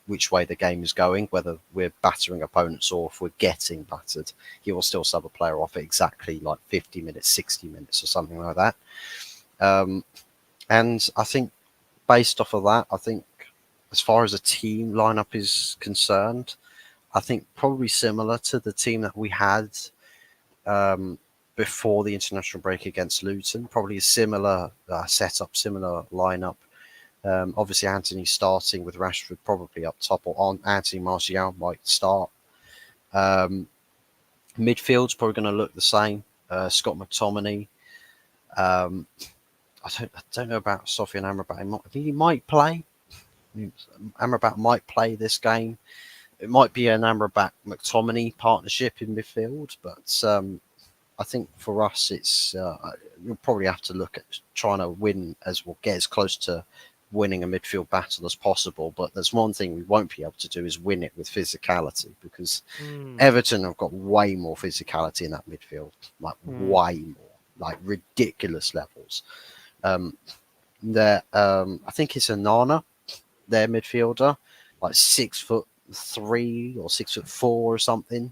which way the game is going, whether we're battering opponents or if we're getting battered. He will still sub a player off at exactly like 50 minutes, 60 minutes or something like that. And I think based off of that, I think as far as a team lineup is concerned, I think probably similar to the team that we had before the international break against Luton. Probably a similar setup, similar lineup. Obviously, Anthony starting with Rashford probably up top, or Anthony Martial might start. Midfield's probably going to look the same. Scott McTominay. Um, I don't know about Sofian Amrabat. He might play. Amrabat might play this game. It might be an Amrabat McTominay partnership in midfield, but I think for us, it's you'll probably have to look at trying to win as well, get as close to winning a midfield battle as possible. But there's one thing we won't be able to do is win it with physicality, because Mm, Everton have got way more physicality in that midfield, like mm. way more, like ridiculous levels. Um, I think it's Anana, their midfielder, like 6'3" or 6'4" or something.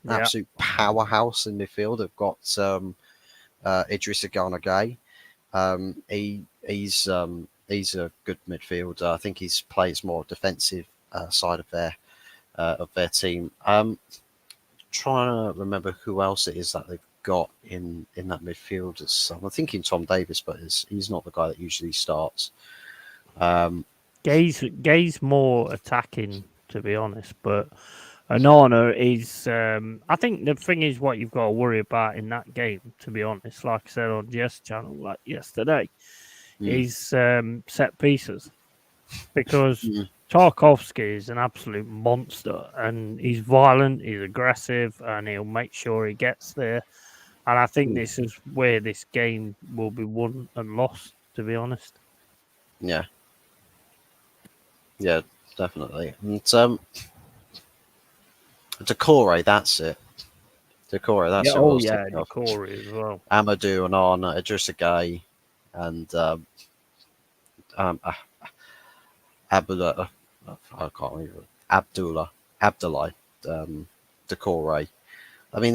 An Yeah. absolute powerhouse in midfield. They've got Idrissa Gana Gueye. He's a good midfielder. I think he's plays more defensive side of their team. Trying to remember who else it is that they've got in that midfield. I'm thinking Tom Davis, but he's not the guy that usually starts. Um, Gay's more attacking, to be honest, but Anana is. I think the thing is what you've got to worry about in that game, to be honest. Like I said on Jess channel, like yesterday, mm, is set pieces, because mm, Tarkovsky is an absolute monster, and he's violent, he's aggressive, and he'll make sure he gets there. And I think mm, this is where this game will be won and lost, to be honest. yeah, yeah, definitely. And Decore, that's it. Decore, Yeah. that's who I Oh was yeah, thinking of. Decory as well. Amadou Onana, Idrissa Gueye, and um, Abdullah, I can't remember, Abdullah, Decore. I mean,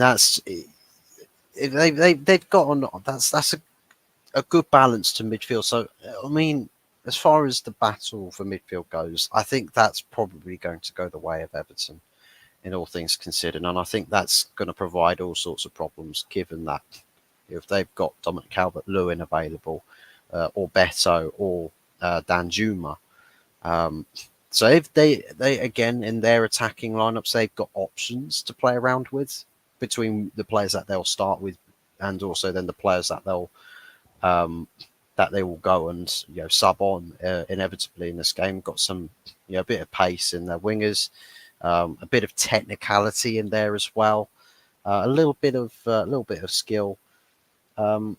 they've got on. That's a good balance to midfield. So I mean, as far as the battle for midfield goes, I think that's probably going to go the way of Everton in all things considered, and I think that's going to provide all sorts of problems, given that if they've got Dominic Calvert-Lewin available, or Beto, or Danjuma. Um, so if they again in their attacking lineups, they've got options to play around with between the players that they'll start with, and also then the players um, that they will go and sub on inevitably in this game. Got some a bit of pace in their wingers, a bit of technicality in there as well, a little bit of skill. Um,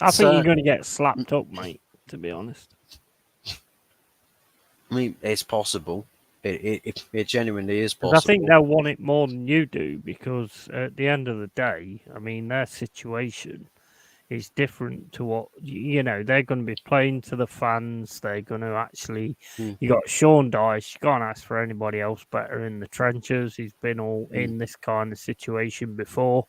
I but think you're going to get slapped up, mate. To be honest, I mean, it's possible. It genuinely is because I think possible. they'll want it more than you do. Because at the end of the day, I mean, their situation is different to what they're going to be playing to the fans. They're going to actually. Mm, You got Sean Dyche. You can't ask for anybody else better in the trenches. He's been all mm, in this kind of situation before.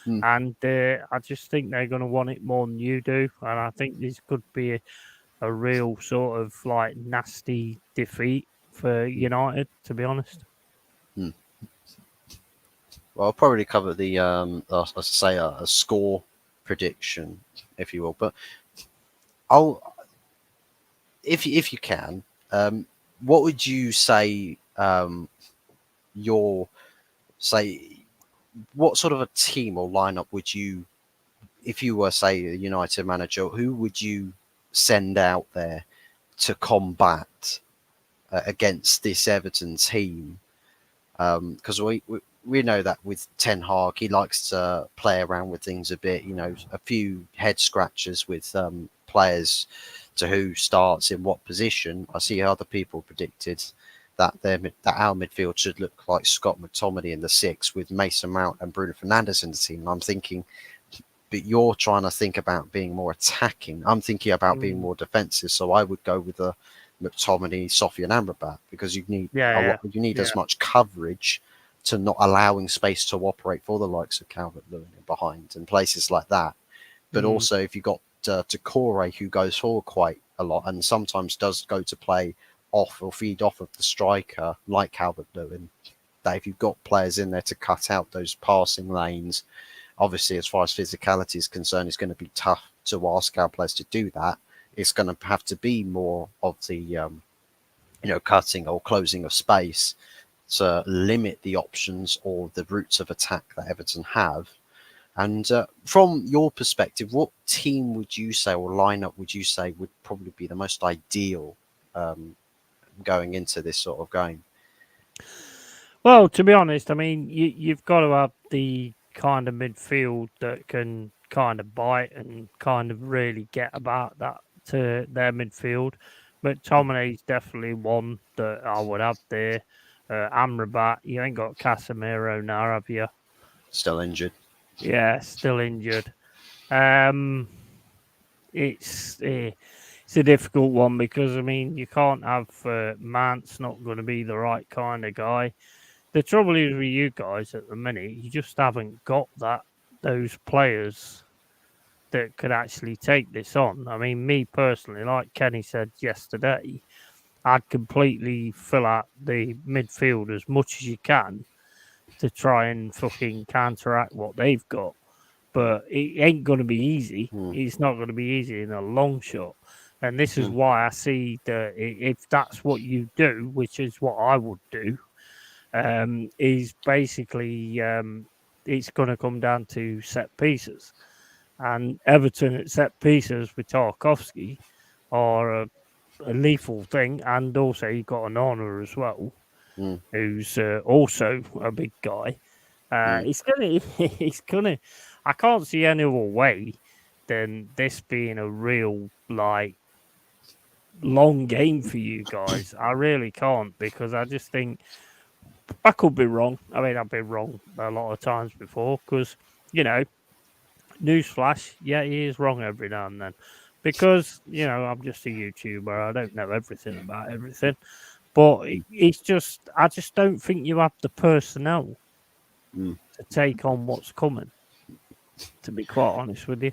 mm, And I just think they're going to want it more than you do. And I think this could be a real sort of like nasty defeat for mm, United, to be honest. mm. Well, I'll probably cover the let's say a score prediction, if you will. But I'll if you can, what would you say your say what sort of a team or lineup would you, if you were say a United manager, who would you send out there to combat against this Everton team? Because we know that with Ten Hag, he likes to play around with things a bit. A few head scratchers with players to who starts in what position. I see other people predicted that our midfield should look like Scott McTominay in the six, with Mason Mount and Bruno Fernandes in the team. And I'm thinking, but you're trying to think about being more attacking. I'm thinking about being Mm, more defensive. So I would go with a McTominay, Sofian and Amrabat, because yeah, yeah, you need yeah. as much coverage to not allowing space to operate for the likes of Calvert Lewin behind and places like that. But Mm, also, if you've got Decore, who goes forward quite a lot and sometimes does go to play off or feed off of the striker, like Calvert Lewin, that if you've got players in there to cut out those passing lanes, obviously, as far as physicality is concerned, it's going to be tough to ask our players to do that. It's going to have to be more of the cutting or closing of space limit the options or the routes of attack that Everton have. And from your perspective, what team would you say or lineup would you say would probably be the most ideal um, going into this sort of game? Well, to be honest, I mean, you've got to have the kind of midfield that can kind of bite and kind of really get about that to their midfield. But is definitely one that I would have there. Amrabat, you ain't got Casemiro now, have you? Still injured. Yeah, still injured. Um, it's a difficult one because I mean you can't have Mance not going to be the right kind of guy. The trouble is with you guys at the minute, you just haven't got those players that could actually take this on. I mean, me personally, like Kenny said yesterday, I'd completely fill out the midfield as much as you can to try and fucking counteract what they've got. But it ain't going to be easy. Hmm. It's not going to be easy in a long shot. And this is Hmm. why I see that if that's what you do, which is what I would do, is basically it's going to come down to set pieces. And Everton at set pieces with Tarkovsky are a lethal thing. And also, you've got an honour as well, Hmm. who's also a big guy. Hmm. It's gonna, it's gonna. I can't see any other way than this being a real like long game for you guys. I really can't because I just think I could be wrong. I mean, I've been wrong a lot of times before because you know, newsflash, yeah, he is wrong every now and then because I'm just a YouTuber. I don't know everything about everything, but it's just I just don't think you have the personnel Hmm. to take on what's coming. To be quite honest with you.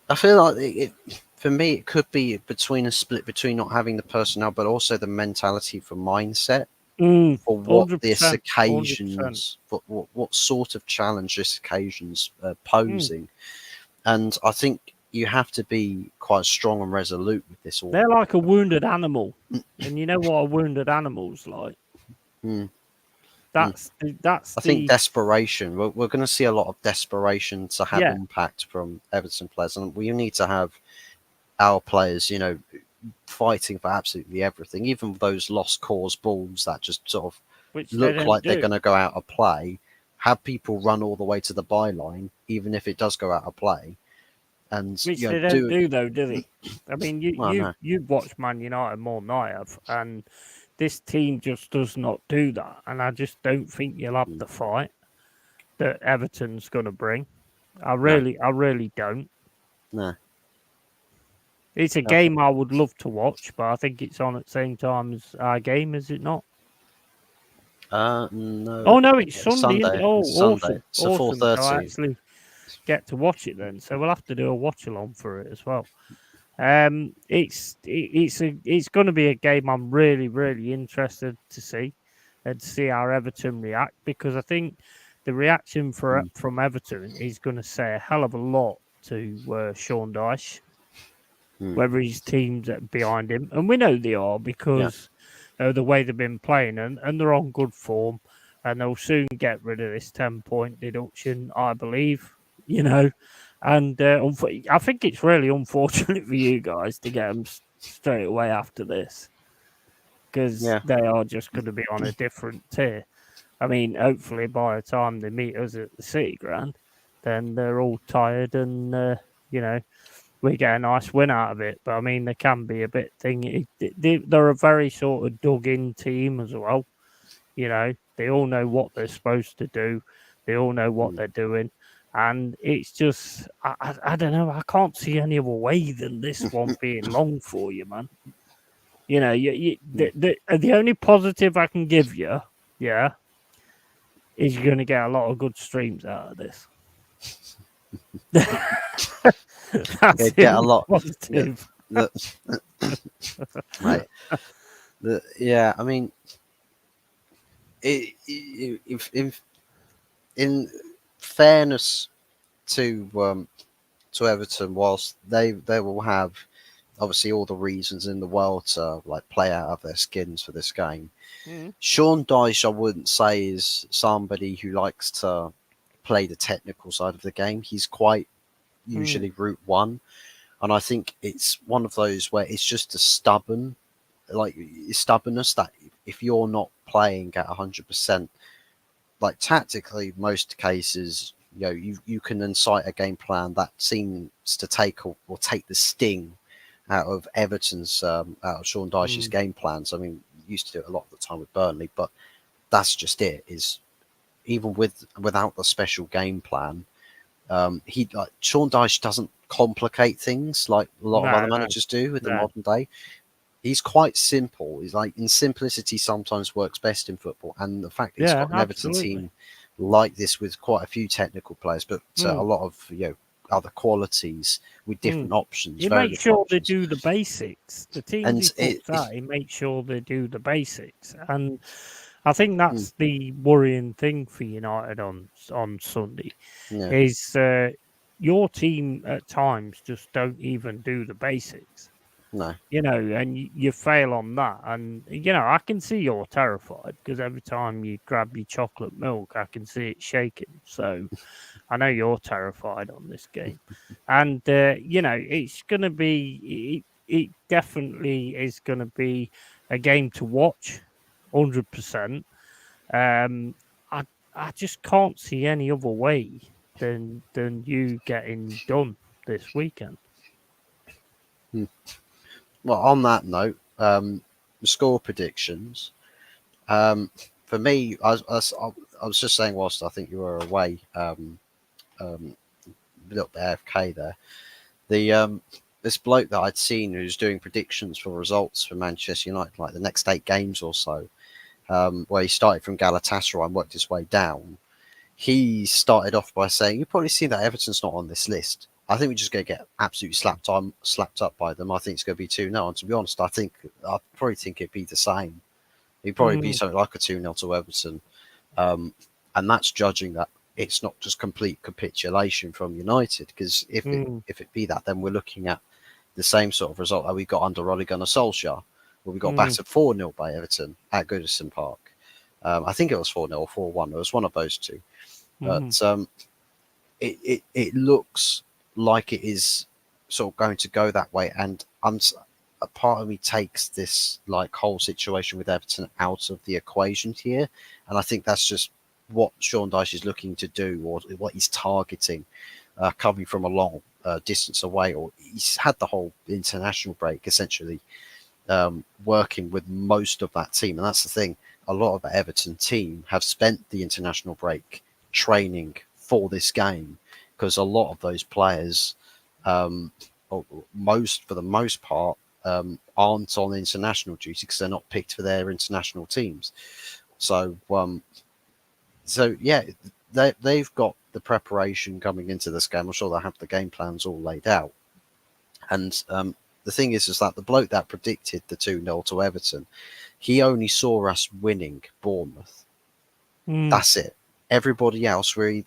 I feel like for me, it could be between a split between not having the personnel, but also the mentality for mindset for what this 100%, 100%. occasions, what sort of challenge this occasions Mm. posing. And I think you have to be quite strong and resolute with this all. They're like a wounded animal, and you know what a wounded animal's like. Mm, mm. That's I think the desperation. We're going to see a lot of desperation to have yeah. impact from Everton players, and we need to have our players, fighting for absolutely everything, even those lost cause balls that just sort of Which they look don't like they're do. going to go out of play. Have people run all the way to the byline, even if it does go out of play, and Which they don't do do though, do they? I mean, you well. you No, you've watched Man United more than I have, and this team just does not do that. And I just don't think you'll have mm, the fight that Everton's going to bring. no, I really don't. no. It's a I think, game I would love to watch, but I think it's on at the same time as our game, is it not? no, Oh no, it's it's Sunday, isn't it? Sunday. Oh, It's Sunday. awesome, It's a four awesome. So I thirty. actually get to watch it then. So we'll have to do a watch along for it as well. It's going to be a game I'm really really interested to see and to see how Everton react because I think the reaction Mm, from Everton is going to say a hell of a lot to Sean Dyche, mm, whether his team's behind him, and we know they are yeah. because the way they've been playing, and they're on good form, and they'll soon get rid of this 10-point deduction, I believe. You know, and I think it's really unfortunate for you guys to get them straight away after this because Yeah. they are just going to be on a different tier. I mean, hopefully by the time they meet us at the City Ground, then they're all tired and you know we get a nice win out of it. But I mean, they can be a bit thingy. They're a very sort of dug in team as well. You know, they all know what they're supposed to do. They all know what Mm, they're doing. And it's just, I don't know. I can't see any other way than this one being long for you, man. You know, mm. the only positive I can give you, yeah, is you're going to get a lot of good streams out of this. Yeah, That's the get a only lot. Yeah, positive. the, right. Yeah, I mean, if in fairness to Everton, whilst they will have obviously all the reasons in the world to like play out of their skins for this game. Mm, Sean Dyche, I wouldn't say is somebody who likes to play the technical side of the game. He's quite mm, usually route one, and I think it's one of those where it's just a stubborn, like stubbornness that if you're not playing at 100%, like tactically, most cases, you can incite a game plan that seems to take the sting out of out of Sean Dyche's mm. game plans. I mean, used to do it a lot of the time with Burnley, but that's just it. Is even without the special game plan, he like Sean Dyche doesn't complicate things like a lot of No, other no, managers do with the no. modern day. He's quite simple. He's like in simplicity sometimes works best in football, and the fact that he's Yeah, got an Everton absolutely. team like this with quite a few technical players, but a Mm, lot of other qualities with mm. different options, He very makes different sure they options, do the basics. The teams he and puts out, he makes sure they do the basics, and I think mm, that's the worrying thing for United on Sunday yeah, is your team at times just don't even do the basics. no, And you fail on that. And, I can see you're terrified because every time you grab your chocolate milk, I can see it shaking. So I know you're terrified on this game. And, it's going to it definitely is going to be a game to watch, 100%. Um, I, I just can't see any other way than you getting done this weekend. mm. Well, on that note, score predictions. Um, for me, I was just saying whilst I think you were away, um, a little bit AFK there. The This bloke that I'd seen who's doing predictions for results for Manchester United, like the next 8 games or so, where he started from Galatasaray and worked his way down. He started off by saying, "You probably see that Everton's not on this list. I think we're just going to get absolutely slapped up by them. I think it's going to be 2-0." And to be honest, I probably think it'd be the same. It'd probably be Mm, something like a 2-0 to Everton. Um, and that's judging that it's not just complete capitulation from United. Because mm, if it be that, then we're looking at the same sort of result that we got under Ole Gunnar Solskjaer, where we got mm, battered 4-0 by Everton at Goodison Park. I think it was 4-0 or 4-1. It was one of those two. mm, But it looks like it is sort of going to go that way. And a part of me takes this like whole situation with Everton out of the equation here. And I think that's just what Sean Dyche is looking to do or what he's targeting, coming from a long distance away. Or he's had the whole international break essentially working with most of that team. And that's the thing. A lot of the Everton team have spent the international break training for this game because a lot of those players, um, for the most part, aren't on international duty because they're not picked for their international teams. So, yeah, they've got the preparation coming into this game. I'm sure they have the game plans all laid out. And the thing is that the bloke that predicted the 2-0 to Everton, he only saw us winning Bournemouth. mm. That's it. Everybody else, we're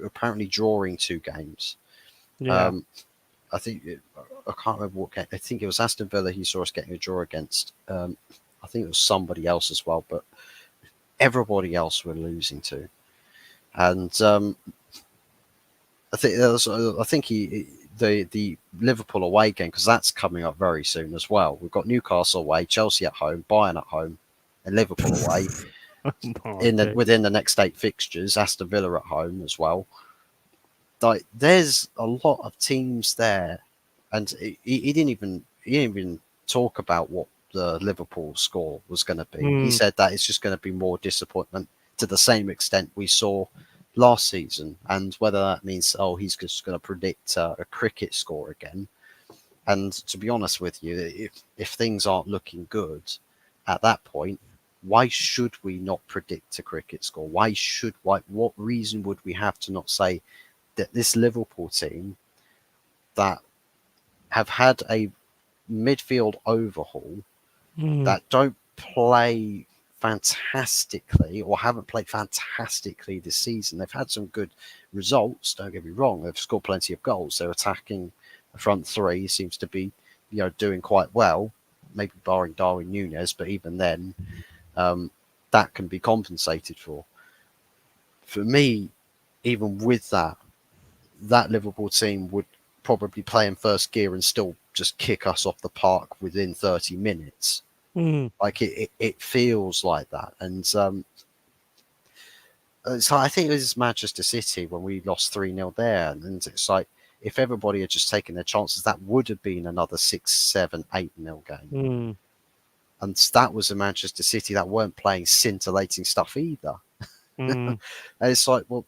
apparently drawing 2 games. Yeah. Um, I can't remember what game. I think it was Aston Villa he saw us getting a draw against. I think it was somebody else as well, but everybody else we're losing to. And I think the Liverpool away game because that's coming up very soon as well. We've got Newcastle away, Chelsea at home, Bayern at home, and Liverpool away Oh, dear. within the next 8 fixtures. Aston Villa at home as well. Like there's a lot of teams there, and he didn't even talk about what the Liverpool score was going to be. He Mm, said that it's just going to be more disappointment to the same extent we saw last season, and whether that means he's just going to predict a cricket score again. And to be honest with you, if things aren't looking good at that point, why should we not predict a cricket score? What reason would we have to not say that this Liverpool team that have had a midfield overhaul mm, that don't play fantastically or haven't played fantastically this season. They've had some good results, don't get me wrong. They've scored plenty of goals. Their attacking the front three seems to be doing quite well, maybe barring Darwin Nunez, but even then, that can be compensated for. For me, even with that Liverpool team would probably play in first gear and still just kick us off the park within 30 minutes. Mm. Like it feels like that. And so I think it was Manchester City when we lost 3-0 there. And it's like, if everybody had just taken their chances, that would have been another 6, 7, 8-0 game. Mm. And that was a Manchester City that weren't playing scintillating stuff either. Mm. And it's like, well,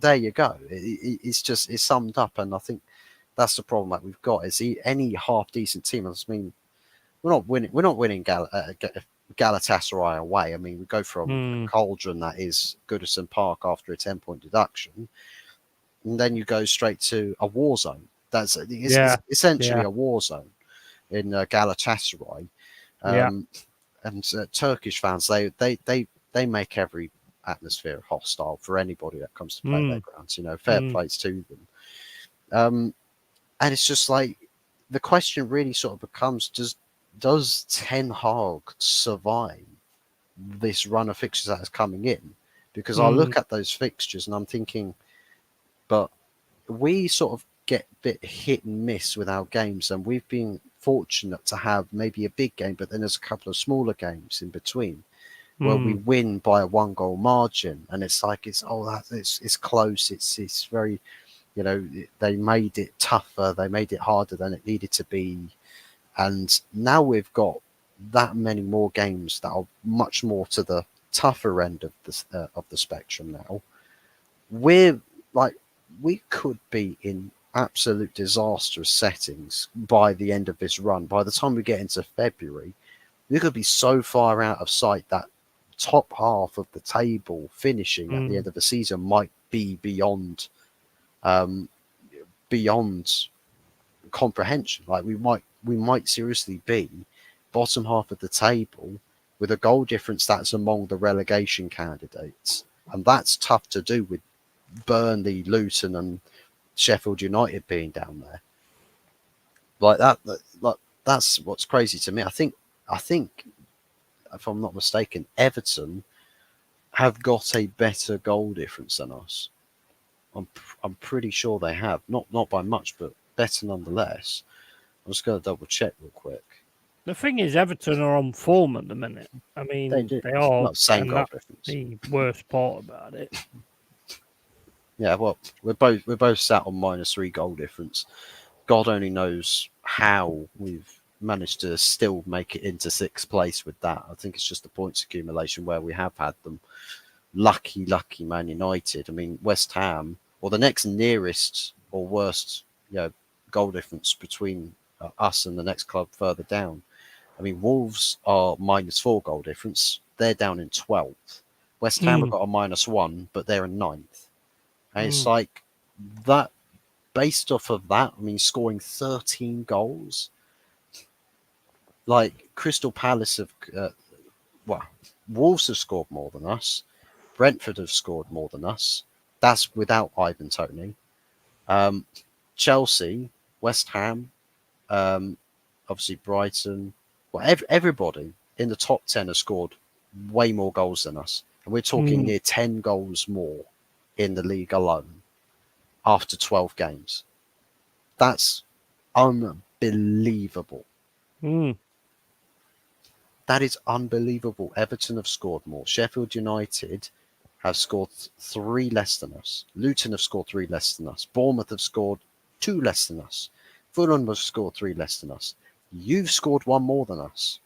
there you go. It's summed up. And I think that's the problem that we've got is any half decent team. I mean, we're not winning. We're not winning Galatasaray away. I mean, we go from a Mm. cauldron that is Goodison Park after a 10-point deduction, and then you go straight to a war zone. It's Yeah. essentially Yeah. a war zone in Galatasaray. Yeah. Um, and Turkish fans, they make every atmosphere hostile for anybody that comes to play their Mm. grounds. Fair Mm. plays to them. And it's just like the question really sort of becomes: does Ten Hag survive this run of fixtures that is coming in? Because I Mm. look at those fixtures and I'm thinking, but we sort of get a bit hit and miss with our games, and we've been fortunate to have maybe a big game, but then there's a couple of smaller games in between where we Mm. win by a 1-goal margin, and it's like it's close, it's very, they made it tougher, they made it harder than it needed to be, and now we've got that many more games that are much more to the tougher end of the spectrum now. We're like, we could be in absolute disastrous settings by the end of this run. By the time we get into February, we could be so far out of sight that top half of the table finishing at the end Mm. of the season might be um, beyond comprehension. Like we might seriously be bottom half of the table with a goal difference that's among the relegation candidates, and that's tough to do with Burnley, Luton, and Sheffield United being down there. Like like that's what's crazy to me. I think if I'm not mistaken, Everton have got a better goal difference than us. I'm pretty sure they have, not by much, but better nonetheless. I'm just going to double check real quick. The thing is, Everton are on form at the minute. I They mean, do. they are, Well, same and goal that's difference. the worst part about it. Yeah, well, we're both sat on -3 goal difference. God only knows how we've managed to still make it into sixth place with that. I think it's just the points accumulation where we have had them. Lucky Man United. I mean, West Ham, or the next nearest or worst, goal difference between us and the next club further down. I mean, Wolves are -4 goal difference. They're down in 12th. West Ham have Mm. got a -1, but they're in ninth. And it's Mm. like that, based off of that, I mean, scoring 13 goals. Like Crystal Palace well, Wolves have scored more than us. Brentford have scored more than us. That's without Ivan Toney. Um, Chelsea, West Ham, um, obviously Brighton. Well, everybody in the top 10 has scored way more goals than us. And we're talking Mm. near 10 goals more in the league alone after 12 games. That's unbelievable. Mm. That is unbelievable. Everton have scored more. Sheffield United have scored 3 less than us. Luton have scored 3 less than us. Bournemouth have scored 2 less than us. Fulham have scored 3 less than us. You've scored 1 more than us.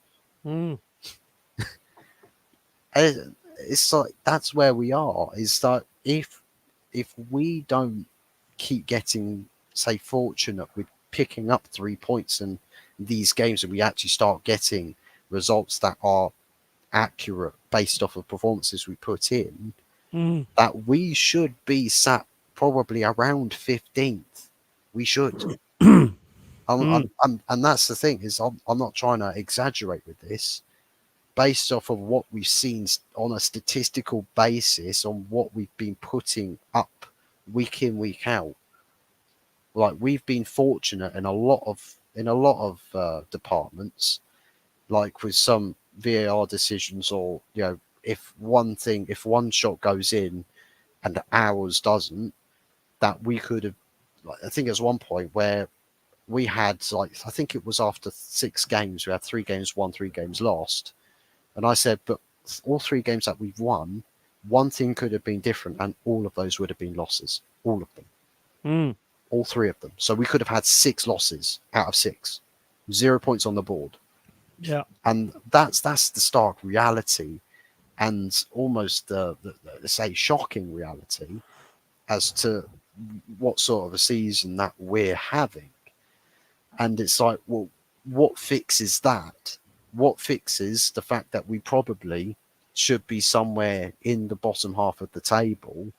Mm. It's like that's where we are. Is that if we don't keep getting, say, fortunate with picking up 3 points in these games, and we actually start getting results that are accurate based off of performances we put in, Mm. that we should be sat probably around 15th. We should. Mm. And that's the thing is I'm not trying to exaggerate with this. Based off of what we've seen on a statistical basis, on what we've been putting up week in, week out, like we've been fortunate in a lot of in a lot of departments, like with some VAR decisions, or if one shot goes in and ours doesn't, that we could have. Like, I think there's one point where we had, like, I think it was after 6 games, we had 3 games won, 3 games lost, and I said, but all 3 games that we've won, one thing could have been different, and all of those would have been losses, all of them, Mm. all 3 of them. So we could have had 6 losses out of 6, 0 points on the board, Yeah. and that's the stark reality, and almost the let's say shocking reality as to what sort of a season that we're having. And it's like, well, what fixes that? What fixes the fact that we probably should be somewhere in the bottom half of the table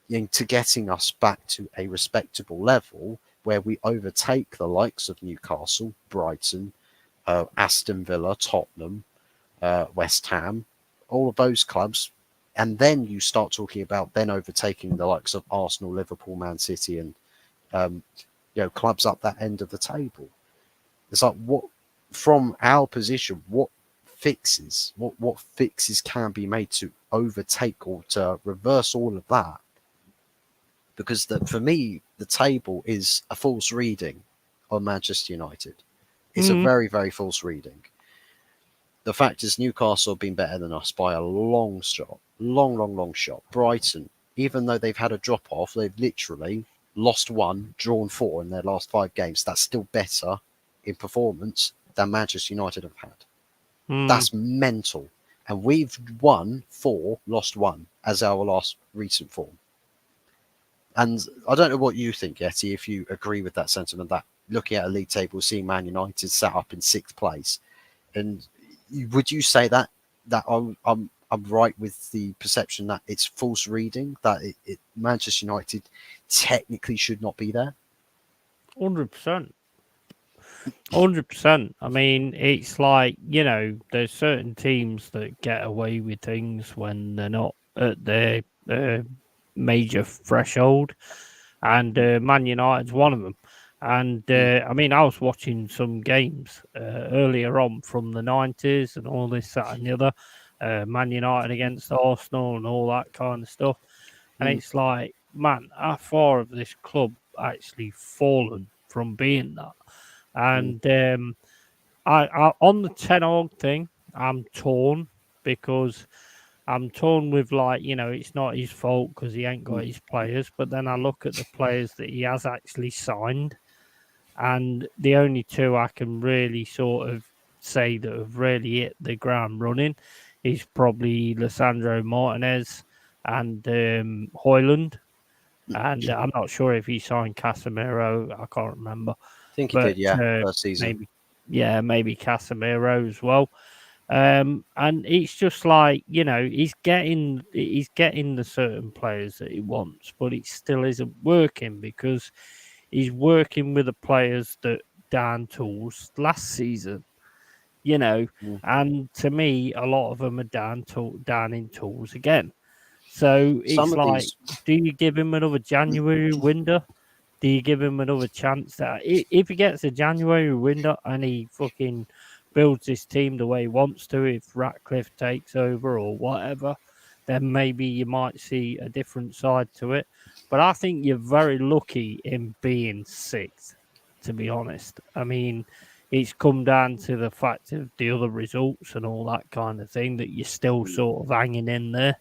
into getting us back to a respectable level where we overtake the likes of Newcastle, Brighton, Aston Villa, Tottenham, West Ham, all of those clubs, and then you start talking about then overtaking the likes of Arsenal, Liverpool, Man City, and um, clubs up that end of the table. It's like, what, from our position, what fixes can be made to overtake or to reverse all of that? Because for me, the table is a false reading on Manchester United. It's a Mm. very, very false reading. The fact is, Newcastle have been better than us by a long shot, long, long, long shot. Brighton, even though they've had a drop off, they've literally lost 1, drawn 4 in their last 5 games. That's still better in performance than Manchester United have had. Mm. That's mental. And we've won 4, lost 1 as our last recent form. And I don't know what you think, Yeti, if you agree with that sentiment, that looking at a league table, seeing Man United set up in 6th place, and would you say that I'm right with the perception that it's false reading, that Manchester United technically should not be there? 100%. 100%. I mean, it's like, there's certain teams that get away with things when they're not at their major threshold, and Man United's one of them. And Mm, I mean, I was watching some games earlier on from the 90s and all this, that, and the other, Man United against Arsenal and all that kind of stuff. And mm, it's like, man, how far have this club actually fallen from being that? mm, And I on the Ten Hag thing, I'm torn because I'm torn with, like, it's not his fault because he ain't got mm, his players. But then I look at the players that he has actually signed, and the only two I can really sort of say that have really hit the ground running is probably Lissandro Martinez and Hoyland. mm. And I'm not sure if he signed Casemiro. I can't remember, I think he but did, yeah, first season. maybe, yeah, maybe Casemiro as well. And it's just like, he's getting the certain players that he wants, but it still isn't working because he's working with the players that Dan tools last season, you know. Mm. And to me, a lot of them are Dan in tools again. So Some it's of like, these, do you give him another January window? Do you give him another chance? That if he gets a January window and he fucking builds his team the way he wants to, if Ratcliffe takes over or whatever, then maybe you might see a different side to it. But I think you're very lucky in being sixth, to be honest. I mean, it's come down to the fact of the other results and all that kind of thing that you're still mm, sort of hanging in there.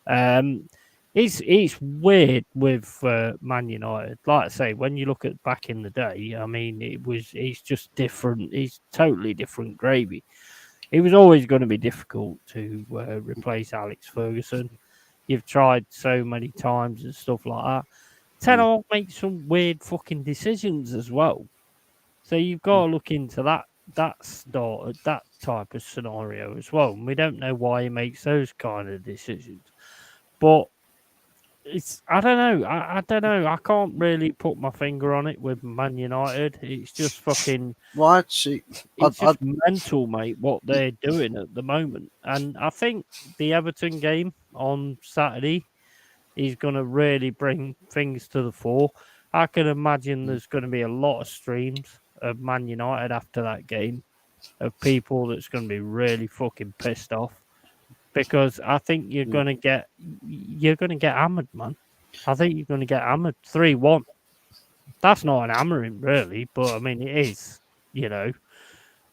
Um, it's weird with Man United. Like I say, when you look at back in the day, I mean, it's just different. It's totally different gravy. It was always going to be difficult to replace Alex Ferguson. You've tried so many times and stuff like that. Ten mm, Hag makes some weird fucking decisions as well. So you've mm. got to look into that type of scenario as well. And we don't know why he makes those kind of decisions. But I don't know. I don't know. I can't really put my finger on it with Man United. It's just fucking. Well, actually, It's I just mental, mate. What they're doing at the moment, and I think the Everton game on Saturday is going to really bring things to the fore. I can imagine mm, there's going to be a lot of streams of Man United after that game, of people that's going to be really fucking pissed off, because I think you're Mm. going to get hammered, man. I think you're going to get hammered 3-1. That's not an hammering, really, but I mean it is, you know,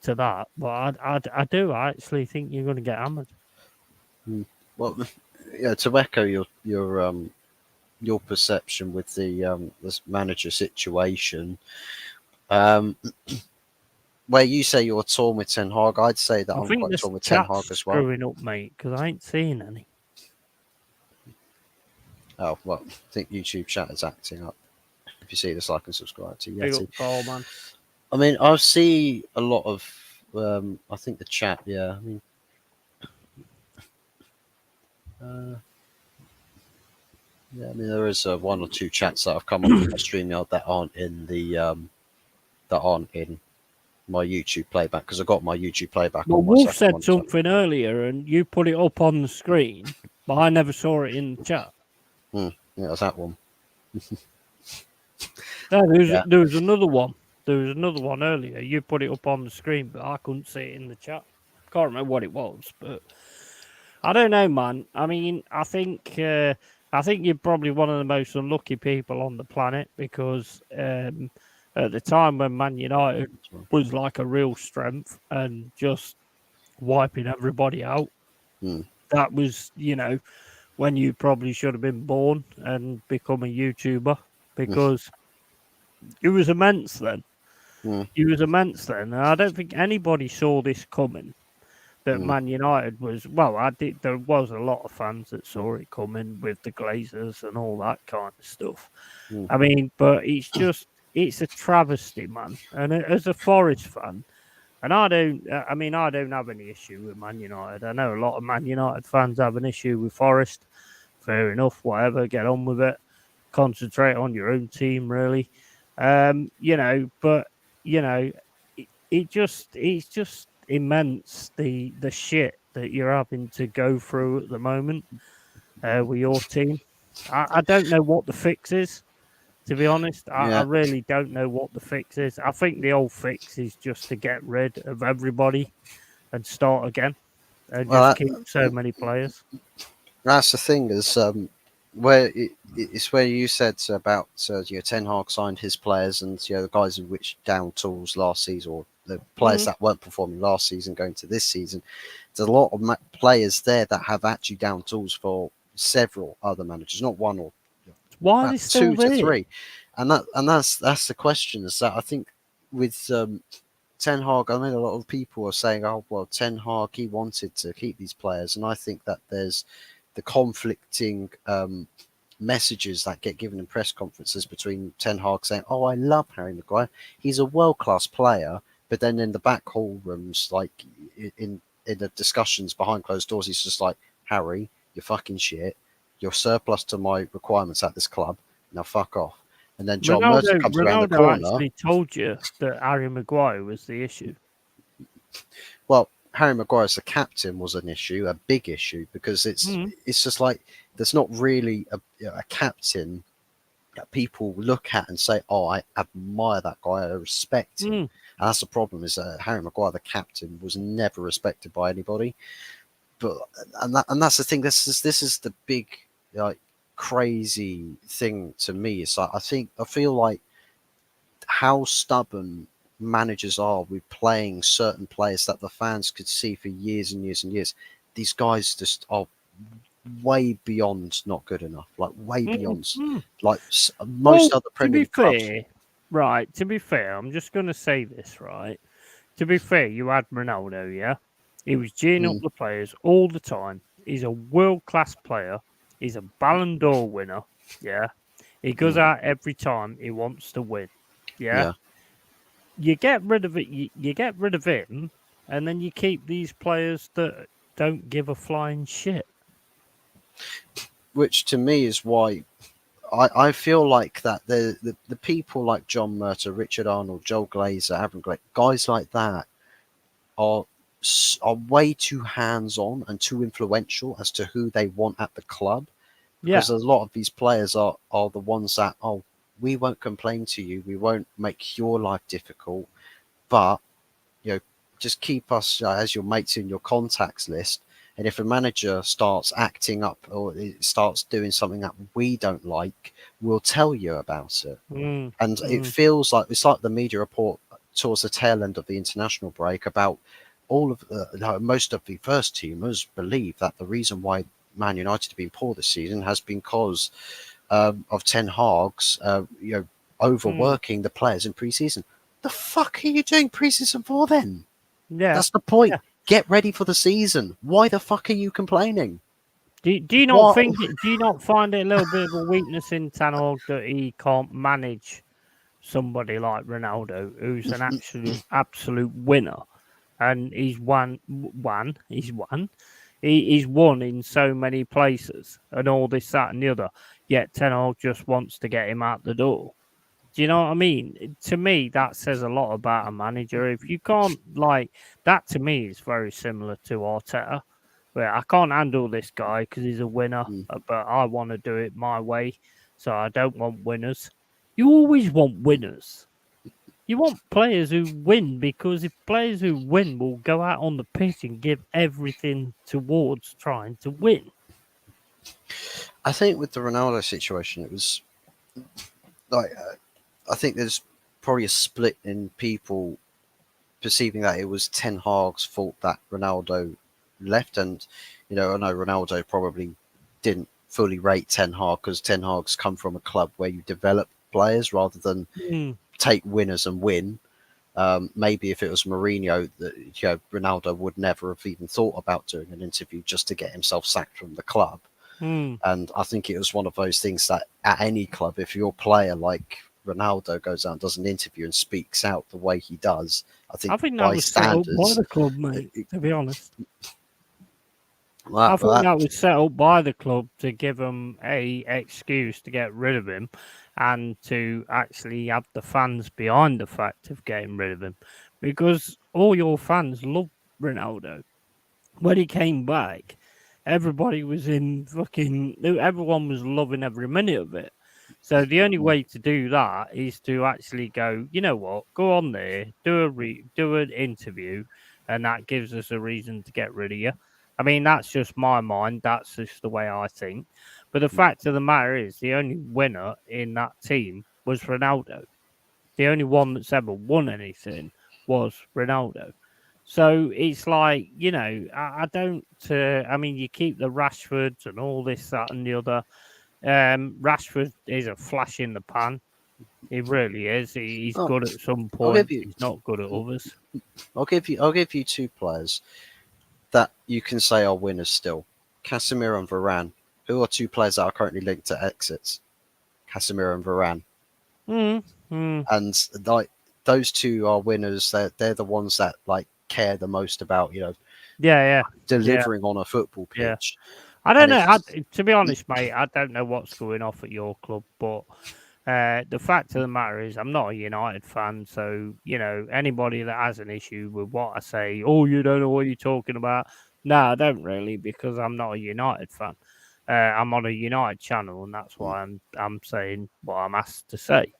to that. But I actually think you're going to get hammered. Well, yeah. To echo your perception with this manager situation, um, where you say you're torn with Ten Hag, I'd say that I I'm think quite this torn with Ten chat's Hag as well. screwing up, mate, because I ain't seeing any. Oh well, I think YouTube chat is acting up. If you see this, like and subscribe to Big up, Yeti. Carl, man. I mean, I see a lot of. I think the chat. Yeah, I mean, uh, yeah, I mean, there is one or two chats that have come up on my StreamYard that aren't in the that aren't in my YouTube playback, because I got my YouTube playback Well, on my Wolf second said monitor. something earlier, and you put it up on the screen, but I never saw it in the chat. Yeah, it was that one. No, Yeah. there was another one. There was another one earlier. You put it up on the screen, but I couldn't see it in the chat. Can't remember what it was, but I don't know, man. I mean, I think you're probably one of the most unlucky people on the planet, because at the time when Man United was like a real strength and just wiping everybody out, Hmm. that was, when you probably should have been born and become a YouTuber, because it was immense then. Hmm. It was immense then. And I don't think anybody saw this coming. That Hmm. Man United was, well, I did. There was a lot of fans that saw it coming with the Glazers and all that kind of stuff. Hmm. I mean, but it's a travesty, man. And as a Forest fan, and I don't have any issue with Man United. I know a lot of Man United fans have an issue with Forest. Fair enough, whatever, get on with it. Concentrate on your own team, really. But you know, it's just immense the shit that you're having to go through at the moment with your team. I don't know what the fix is. To be honest, I Yeah. really don't know what the fix is. I think the old fix is just to get rid of everybody and start again and Well, just keep so many players. that's the thing is where it's where you said about Ten Hag signed his players, and the guys in which down tools last season, or the players Mm, that weren't performing last season going to this season. There's a lot of players there that have actually down tools for several other managers, not one or why are about they still two to there? three, and that's the question. Is that I think with Ten Hag, I mean, a lot of people are saying, "Oh, well, Ten Hag, he wanted to keep these players," and I think that there's the conflicting messages that get given in press conferences between Ten Hag saying, "Oh, I love Harry Maguire. He's a world-class player," but then in the back hall rooms, like in the discussions behind closed doors, he's just like, "Harry, you're fucking shit. You're surplus to my requirements at this club. Now fuck off." And then John Merton comes around the Ronaldo corner. actually told you that Harry Maguire was the issue. Well, Harry Maguire as the captain was an issue, a big issue, because Mm, it's just like there's not really a captain that people look at and say, "Oh, I admire that guy, I respect him." mm. And that's the problem is Harry Maguire, the captain, was never respected by anybody. But and that's the thing. This is the big like crazy thing to me. Is like I feel like how stubborn managers are with playing certain players that the fans could see for years and years and years. These guys just are way beyond not good enough, like way Mm, beyond mm. like most Well, other to Premier be League clubs. fair, right, to be fair, I'm just going to say this, right? To be fair, you had Ronaldo, yeah? He was geeing up Mm, the players all the time. He's a world class player. He's a Ballon d'Or winner, yeah? He goes mm, out every time he wants to win, yeah? yeah, You get rid of it, you get rid of him, and then you keep these players that don't give a flying shit. which to me is why I feel like that the people like John Murta, Richard Arnold, Joel Glazer, Aaron Gray, guys like that are are way too hands on and too influential as to who they want at the club, Yeah. because a lot of these players are the ones that, oh, we won't complain to you, we won't make your life difficult, but just keep us as your mates in your contacts list. And if a manager starts acting up or it starts doing something that we don't like, we'll tell you about it. Mm, And it mm, feels like it's like the media report towards the tail end of the international break about all of most of the first teamers believe that the reason why Man United have been poor this season has been because of Ten Hag's mm. overworking the players in pre-season. The fuck are you doing pre-season for then? Yeah, That's the point. yeah. Get ready for the season. Why the fuck are you complaining? Do you not What? think do you not find it a little bit of a weakness in Ten Hag that he can't manage somebody like Ronaldo, who's an absolute winner, and he's won in so many places and all this, that, and the other. Yet Ten Hag just wants to get him out the door. Do you know what I mean? To me, that says a lot about a manager. If you can't like that, to me, is very similar to Arteta, where I can't handle this guy because he's a winner, Mm. but I want to do it my way, so I don't want winners. You always want winners. You want players who win because if players who win will go out on the pitch and give everything towards trying to win. I think with the Ronaldo situation, it was like I think there's probably a split in people perceiving that it was Ten Hag's fault that Ronaldo left, and I know Ronaldo probably didn't fully rate Ten Hag because Ten Hag's come from a club where you develop players rather than Mm, take winners and win. Maybe if it was Mourinho, that Ronaldo would never have even thought about doing an interview just to get himself sacked from the club. mm. And I think it was one of those things that at any club, if your player like Ronaldo goes out and does an interview and speaks out the way he does, I I think think that by was set up by standards, the club, it, mate. it, To be honest. I that, think that that was set up by the club to give them a excuse to get rid of him, and to actually have the fans behind the fact of getting rid of him, because all your fans love Ronaldo. When he came back, everybody was in fucking. Everyone was loving every minute of it. So the only mm, way to do that is to actually go. You know what? Go on there, do an interview, and that gives us a reason to get rid of you. I mean, that's just my mind. That's just the way I think. But the mm, fact of the matter is, the only winner in that team was Ronaldo. The only one that's ever won anything was Ronaldo. So it's like, I don't. I mean, you keep the Rashfords and all this, that, and the other. Rashford is a flash in the pan. He really is. He's oh, good at some I'll give points. you, He's not good at others. I'll give you two players that you can say are winners still. Casemiro and Varane, who are two players that are currently linked to exits. Casemiro and Varane, Mm, mm. and like those two are winners. They're the ones that like care the most about Yeah, yeah, yeah, delivering on a football yeah. pitch. I don't And know. if To be honest, mate, I don't know what's going off at your club, but the fact of the matter is, I'm not a United fan, so anybody that has an issue with what I say, oh, you don't know what you're talking about. No, I don't really, because I'm not a United fan. I'm on a United channel, and that's why I'm saying what I'm asked to say.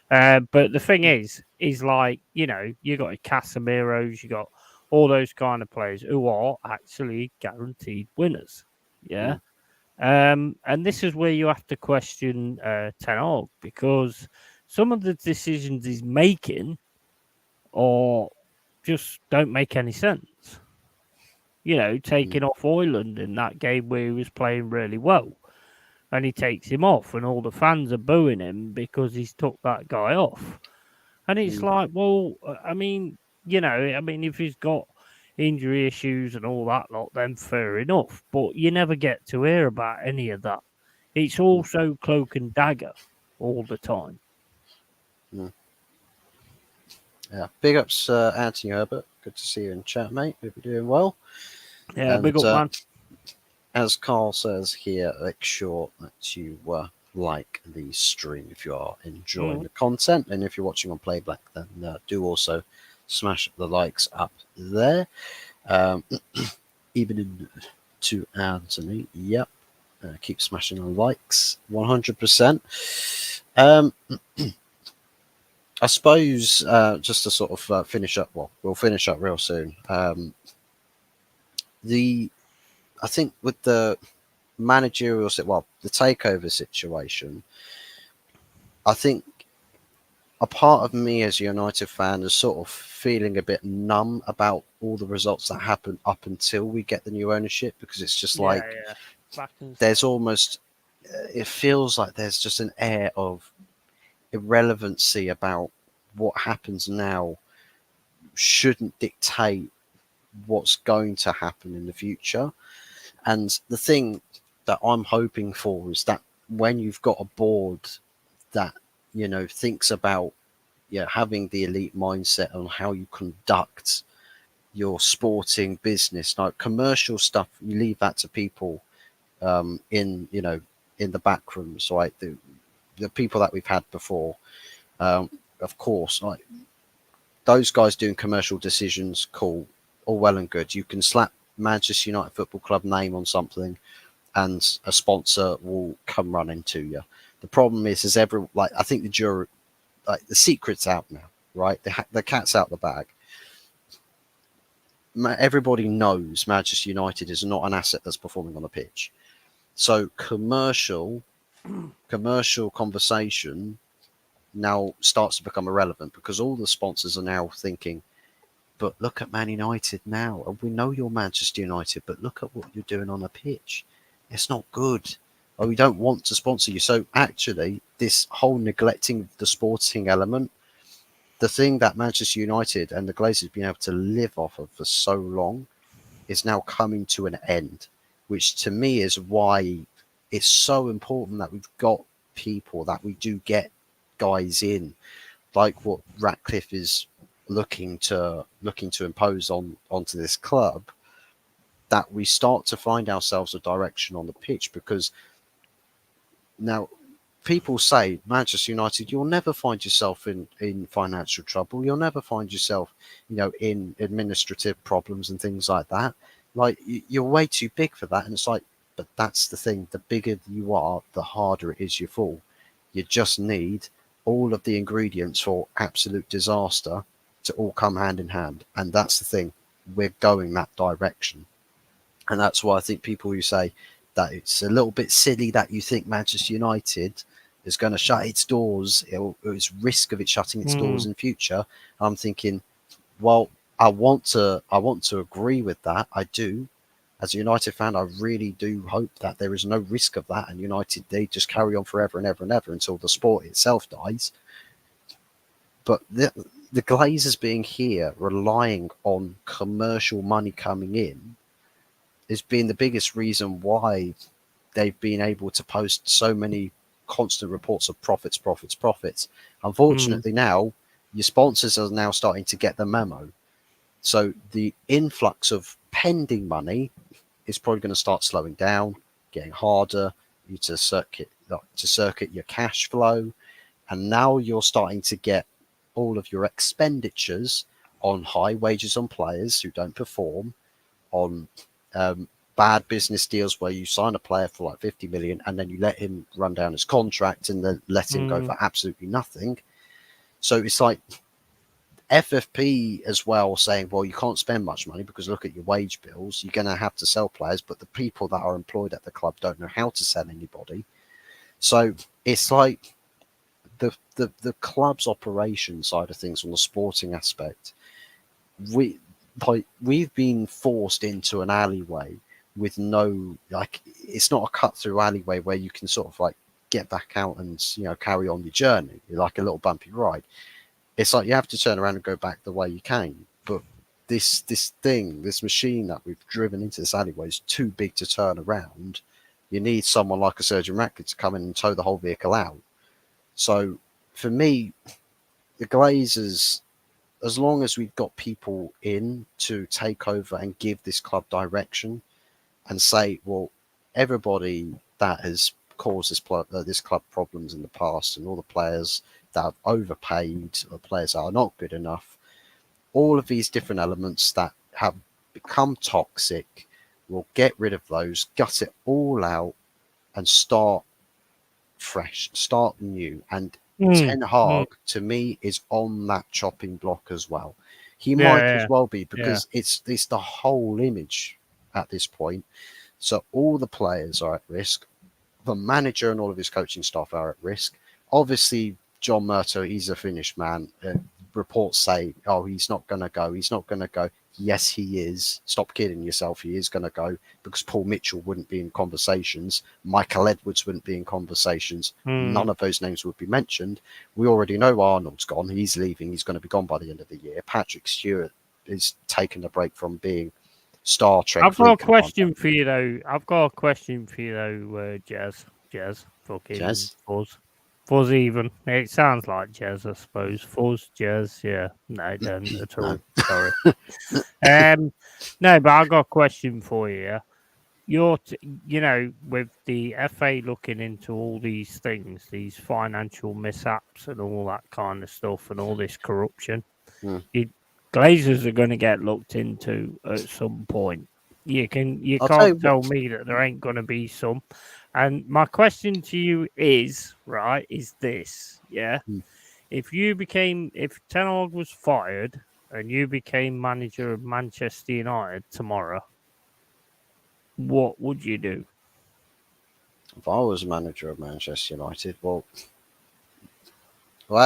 But the thing is like you got your Casemiro's, you got all those kind of players who are actually guaranteed winners. Yeah. mm, And this is where you have to question Ten Hag, because some of the decisions he's making or just don't make any sense. mm, Taking off Oyland in that game where he was playing really well, and he takes him off, and all the fans are booing him because he's took that guy off. And it's mm, like, well, I mean, if he's got injury issues and all that lot, then fair enough. But you never get to hear about any of that. It's mm, also cloak and dagger all the time. mm. Yeah, big ups, Anthony Herbert. Good to see you in chat, mate. Hope you're doing well. Yeah, And big up, man. as Carl says here, make sure that you like the stream if you are enjoying Mm. the content, and if you're watching on playback, then do also smash the likes up there. Um, even in to Anthony, yep. Keep smashing the likes, 100%. I suppose just to sort of finish up. Well, we'll finish up real soon. The I think with the managerial, well, the takeover situation, I think a part of me as a United fan is sort of feeling a bit numb about all the results that happen up until we get the new ownership, because it's just Yeah, like yeah. Back and there's almost it feels like there's just an air of irrelevancy about what happens now shouldn't dictate what's going to happen in the future. And the thing that I'm hoping for is that when you've got a board that, thinks about, having the elite mindset on how you conduct your sporting business, like commercial stuff, you leave that to people in the back rooms, right? The people that we've had before, um, of course, like those guys doing commercial decisions, cool, all well and good. You can slap Manchester United Football Club name on something, and a sponsor will come running to you. The problem is I think the jury, like the secret's out now, right? The cat's out the bag. Everybody knows Manchester United is not an asset that's performing on the pitch. So commercial conversation now starts to become irrelevant because all the sponsors are now thinking, but look at Man United now. And we know you're Manchester United, but look at what you're doing on the pitch. It's not good. Oh, we don't want to sponsor you. So actually, this whole neglecting the sporting element, the thing that Manchester United and the Glazers have been able to live off of for so long, is now coming to an end, which to me is why it's so important that we've got people, that we do get guys in, like what Ratcliffe is looking to impose onto this club, that we start to find ourselves a direction on the pitch. Because now people say Manchester United, you'll never find yourself in financial trouble. You'll never find yourself, in administrative problems and things like that. Like you're way too big for that. And it's like, but that's the thing. The bigger you are, the harder it is you fall. You just need all of the ingredients for absolute disaster to all come hand in hand. And that's the thing. We're going that direction. And that's why I think people who say that it's a little bit silly that you think Manchester United is going to shut its doors, or it's risk of it shutting its doors Mm, in future. I'm thinking, well, I want to agree with that. I do. As a United fan, I really do hope that there is no risk of that, and United, they just carry on forever and ever and ever until the sport itself dies. But the Glazers being here, relying on commercial money coming in, has been the biggest reason why they've been able to post so many constant reports of profits, profits, profits. mm, Unfortunately, now your sponsors are now starting to get the memo. So the influx of pending money is probably going to start slowing down, getting harder. You to circuit your cash flow, and now you're starting to get all of your expenditures on high wages on players who don't perform, on um, bad business deals where you sign a player for like 50 million and then you let him run down his contract and then let him go mm, for absolutely nothing. So it's like FFP as well saying, well, you can't spend much money because look at your wage bills. You're going to have to sell players, but the people that are employed at the club don't know how to sell anybody. So it's like the club's operation side of things on the sporting aspect, we we've been forced into an alleyway with no, like, it's not a cut through alleyway where you can sort of like get back out and carry on your journey. You're like a little bumpy ride. It's like you have to turn around and go back the way you came. But this machine that we've driven into this alleyway is too big to turn around. You need someone like a Surgeon Ratcliffe to come in and tow the whole vehicle out. So for me, the Glazers, as long as we've got people in to take over and give this club direction and say, well, everybody that has caused this club problems in the past, and all the players that have overpaid, or players that are not good enough, all of these different elements that have become toxic, we'll get rid of those, gut it all out, and start fresh, start new. And Mm, Ten mm, Hag, to me, is on that chopping block as well. He might yeah, as well be, yeah, because it's the whole image at this point. So all the players are at risk. The manager and all of his coaching staff are at risk. Obviously, John Murto, he's a finished man. Reports say, oh, he's not going to go. He's not going to go. Yes, he is. Stop kidding yourself. He is going to go, because Paul Mitchell wouldn't be in conversations. Michael Edwards wouldn't be in conversations. None mm. of those names would be mentioned. We already know Arnold's gone. He's leaving. He's going to be gone by the end of the year. Patrick Stewart is taking a break from being Star Trek I've got a Fleet question for you though. I've got a question for you though, Jazz, fucking Jazz. Fuzz even. It sounds like Jazz, I suppose. Fuzz, Jazz, yeah. No, it don't at No. all. Sorry. Um, no, but I got a question for you. Yeah? With the FA looking into all these things, these financial mishaps and all that kind of stuff, and all this corruption, Mm. the Glazers are going to get looked into at some point. You I'll tell you can't what. tell me that there ain't going to be some. And my question to you is, right, is this, yeah? Mm. If Ten Hag was fired and you became manager of Manchester United tomorrow, what would you do? If I was manager of Manchester United, well,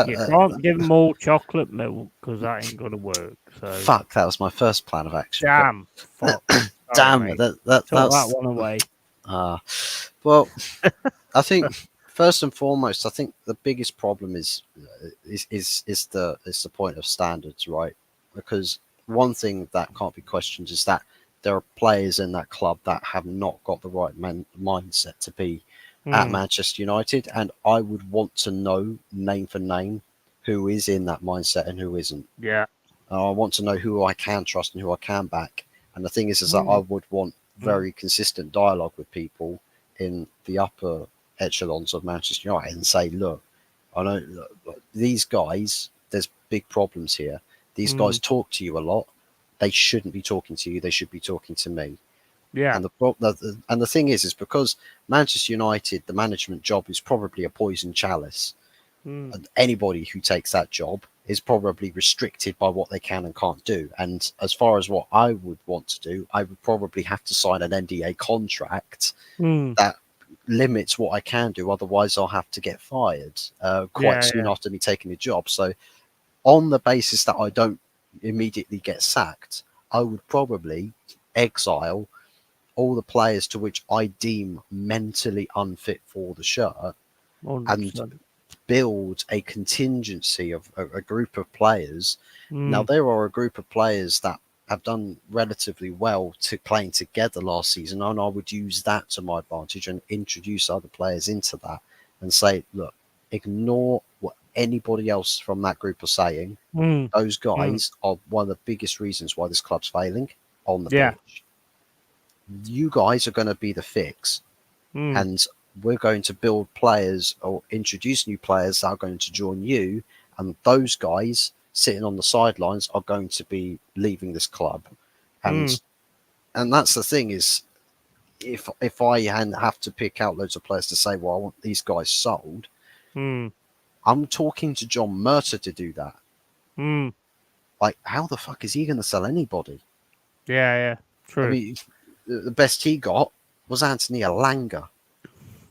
You can't give them all chocolate milk because that ain't going to work. So, fuck, that was my first plan of action. But damn, fuck. Sorry, damn it, mate. Took that that's one away. uh, well, I think first and foremost, I think the biggest problem is the point of standards, right? Because one thing that can't be questioned is that there are players in that club that have not got the right mindset to be at Mm, Manchester United, and I would want to know name for name who is in that mindset and who isn't. yeah. I want to know who I can trust and who I can back. And the thing is that I Mm, would want mm, very consistent dialogue with people in the upper echelons of Manchester United and say, look, I know look, these guys, there's big problems here. These guys mm, talk to you a lot. They shouldn't be talking to you. They should be talking to me. yeah. And the thing is because Manchester United, the management job is probably a poison chalice. Mm, And anybody who takes that job is probably restricted by what they can and can't do. And as far as what I would want to do, I would probably have to sign an NDA contract mm, that limits what I can do. Otherwise, I'll have to get fired quite yeah, soon yeah. after me taking the job. So, on the basis that I don't immediately get sacked, I would probably exile all the players to which I deem mentally unfit for the shirt and 100%. build a contingency of a group of players. Now, Mm, there are a group of players that have done relatively well to playing together last season, and I would use that to my advantage and introduce other players into that and say, look, ignore what anybody else from that group are saying. mm, Those mm, guys are one of the biggest reasons why this club's failing on the yeah. pitch. You guys are going to be the fix, Mm, and we're going to build players or introduce new players that are going to join you, and those guys sitting on the sidelines are going to be leaving this club. mm, And that's the thing is, if I have to pick out loads of players to say, well, I want these guys sold, mm, I'm talking to John Murter to do that. mm, Like, how the fuck is he going to sell anybody? yeah, yeah. I True. mean, the best he got was Anthony Alanga.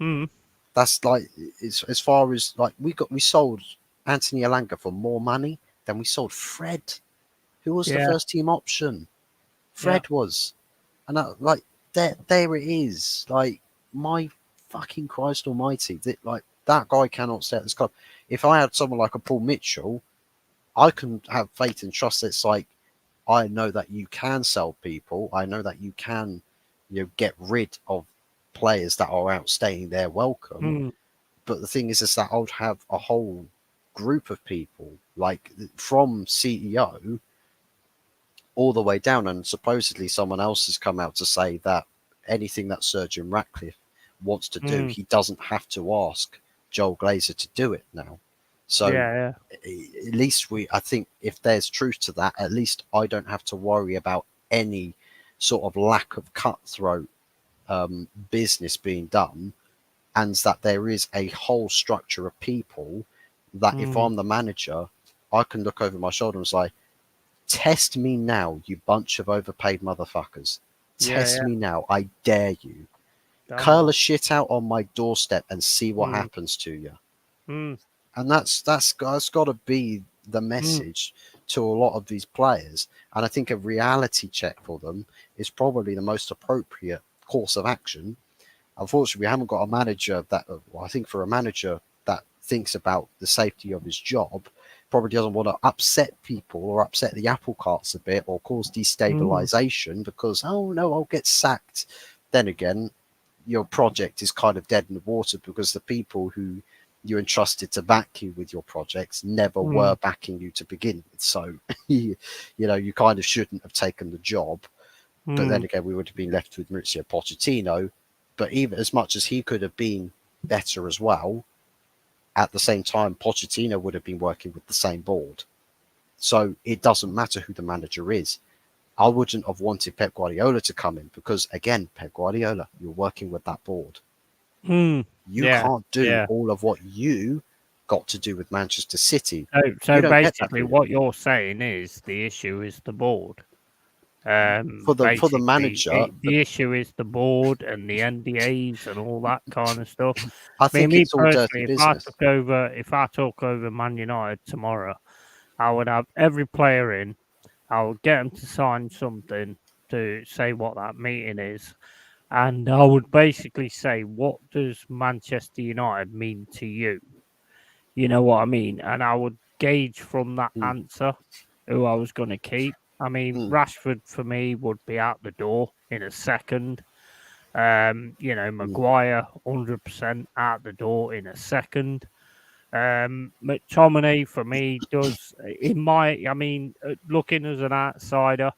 Mm, That's like, as far as like we sold Anthony Alanga for more money than we sold Fred, who was the yeah, first team option. yeah. Fred was, and like there it is. Like, my fucking Christ Almighty, like that guy cannot stay at this club. If I had someone like a Paul Mitchell, I can have faith and trust. That it's like, I know that you can sell people. I know that you can, get rid of players that are outstaying their welcome. Mm, But the thing is that I would have a whole group of people, like from CEO all the way down. And supposedly someone else has come out to say that anything that Sir Jim Ratcliffe wants to do, mm, he doesn't have to ask Joel Glazer to do it now. So yeah, yeah. at least I think if there's truth to that, at least I don't have to worry about any sort of lack of cutthroat business being done, and that there is a whole structure of people that if Mm. I'm the manager, I can look over my shoulder and say, test me now, you bunch of overpaid motherfuckers. Yeah, Test yeah. me now. I dare you. Damn Curl a right. shit out on my doorstep and see what Mm. happens to you. Mm. And that's got to be the Mm. message to a lot of these players. And I think a reality check for them is probably the most appropriate course of action. Unfortunately, we haven't got a manager that, well, I think for a manager that thinks about the safety of his job, probably doesn't want to upset people or upset the apple carts a bit or cause Mm. destabilization because, oh no, I'll get sacked. Then again, your project is kind of dead in the water because the people who you entrusted to back you with your projects never were Mm. backing you to begin with. So, you kind of shouldn't have taken the job. But then Mm. again, we would have been left with Maurizio Pochettino. But even as much as he could have been better as well, at the same time, Pochettino would have been working with the same board. So it doesn't matter who the manager is. I wouldn't have wanted Pep Guardiola to come in because, again, Pep Guardiola, you're working with that board. Mm. You Yeah. can't do Yeah. all of what you got to do with Manchester City. So You don't get that basically, freedom. what you're saying is the issue is the board. For the Basically, manager, the issue is the board and the NDAs and all that kind of stuff. I I mean, think me it's all dirty personally, business. if I took over Man United tomorrow, I would have every player in. I would get them to sign something to say what that meeting is, and I would basically say, what does Manchester United mean to you? You know what I mean? And I would gauge from that Mm, answer who I was going to keep. I mean, mm, Rashford for me would be out the door in a second. mm, Maguire 100% out the door in a second. McTominay for me does looking as an outsider,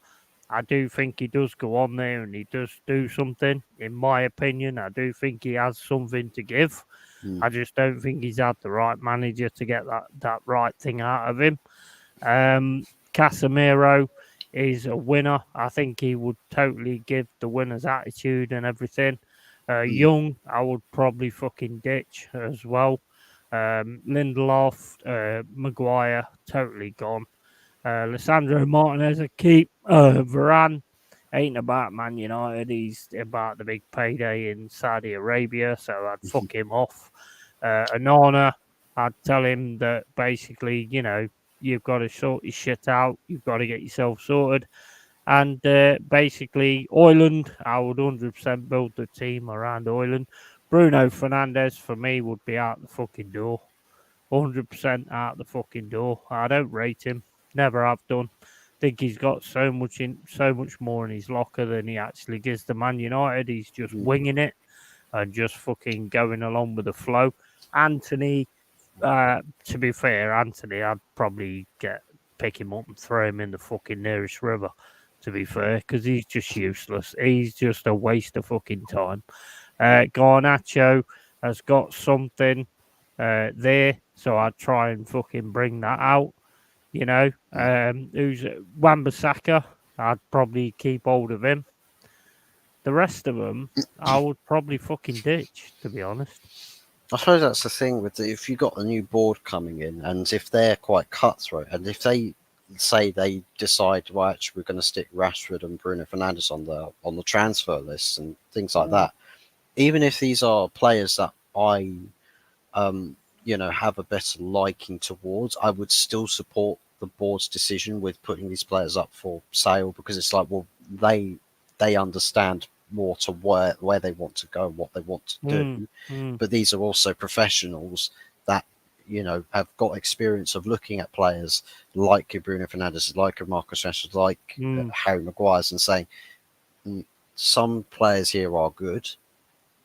I do think he does go on there and he does do something. In my opinion, I do think he has something to give. mm, I just don't think he's had the right manager to get that right thing out of him. Casemiro is a winner. I think he would totally give the winner's attitude and everything. mm, Young, I would probably fucking ditch as well. Lindelof, Maguire, totally gone. Lissandro Martinez a keep. Varane ain't about Man United. He's about the big payday in Saudi Arabia, so I'd fuck him off. Anana, I'd tell him that basically, you've got to sort your shit out. You've got to get yourself sorted. And basically, Oiland, I would 100% build the team around Oiland. Bruno Fernandez, for me, would be out the fucking door. 100% out the fucking door. I don't rate him. Never have done. Think he's got so much more in his locker than he actually gives to Man United. He's just mm, winging it and just fucking going along with the flow. Anthony, to be fair, Anthony, I'd probably pick him up and throw him in the fucking nearest river. To be fair, because he's just useless. He's just a waste of fucking time. Garnacho has got something there, so I'd try and fucking bring that out. mm. Who's Wambasaka? I'd probably keep hold of him. The rest of them, I would probably fucking ditch, to be honest. I suppose that's the thing with if you got a new board coming in, and if they're quite cutthroat, and if they say they decide, well, actually, we're going to stick Rashford and Bruno Fernandes on the transfer list and things like Mm, that. Even if these are players that I, have a better liking towards, I would still support the board's decision with putting these players up for sale because it's like, well, they understand more to where they want to go and what they want to mm, do, mm, but these are also professionals that have got experience of looking at players like Bruno Fernandes, like Marcus Rashford, like mm, Harry Maguire's, and saying "Mm, some players here are good.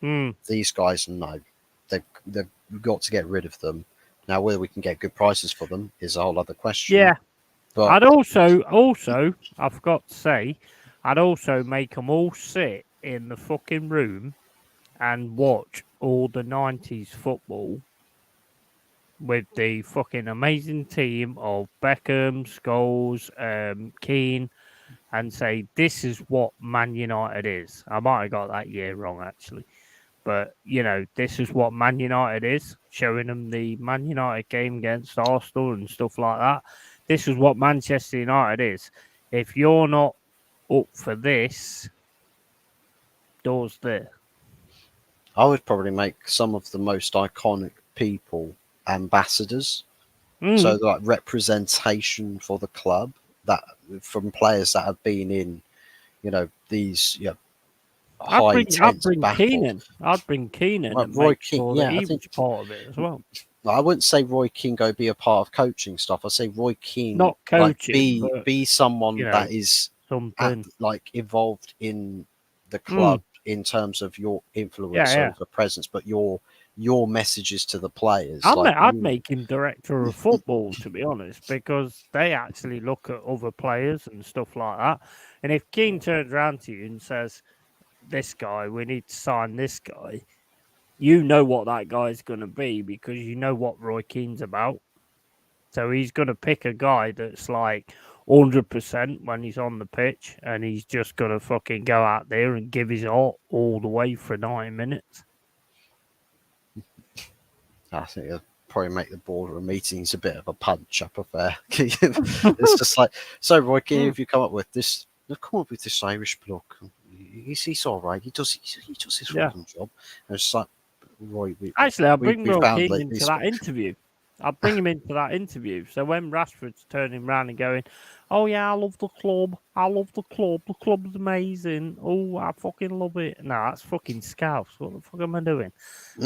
mm. These guys, no, they've got to get rid of them. Now, whether we can get good prices for them is a whole other question. Yeah, But I'd also, I forgot to say, I'd also make them all sit in the fucking room and watch all the 90s football with the fucking amazing team of Beckham, Scholes, Keane, and say, this is what Man United is. I might have got that year wrong, actually. But this is what Man United is, showing them the Man United game against Arsenal and stuff like that. This is what Manchester United is. If you're not up for this, doors there. I would probably make some of the most iconic people ambassadors. So like representation for the club, that from players that have been in, these high I'd intense bring battles. Keenan. I'd bring Keenan Like and Roy make King, sure that yeah, I he think was part of it as well. I wouldn't say Roy King go be a part of coaching stuff. I say Roy King Not like coaching, but be someone that is something. involved in the Mm. club in terms of your influence Yeah. over presence, but your messages to the players, I'd make him director of football, to be honest, because they actually look at other players and stuff like that. And if Keane turns around to you and says, "This guy, we need to sign this guy," you know what that guy's going to be because you know what Roy Keane's about. So he's going to pick a guy that's like 100% when he's on the pitch, and he's just going to fucking go out there and give his all the way for 90 minutes. I think it'll probably make the boardroom meetings a bit of a punch up affair. It's just like, so Roy Keane, if you come up with this, come up with this Irish bloke. He's all right. He does his fucking job. And it's like, Roy, Actually, I'll bring we Roy found Keane like into this. that interview. I'll bring him into that interview. So when Rashford's turning around and going, "Oh yeah, I love the club. I love the club. The club's amazing. Oh, I fucking love it." No, that's fucking scouse. What the fuck am I doing?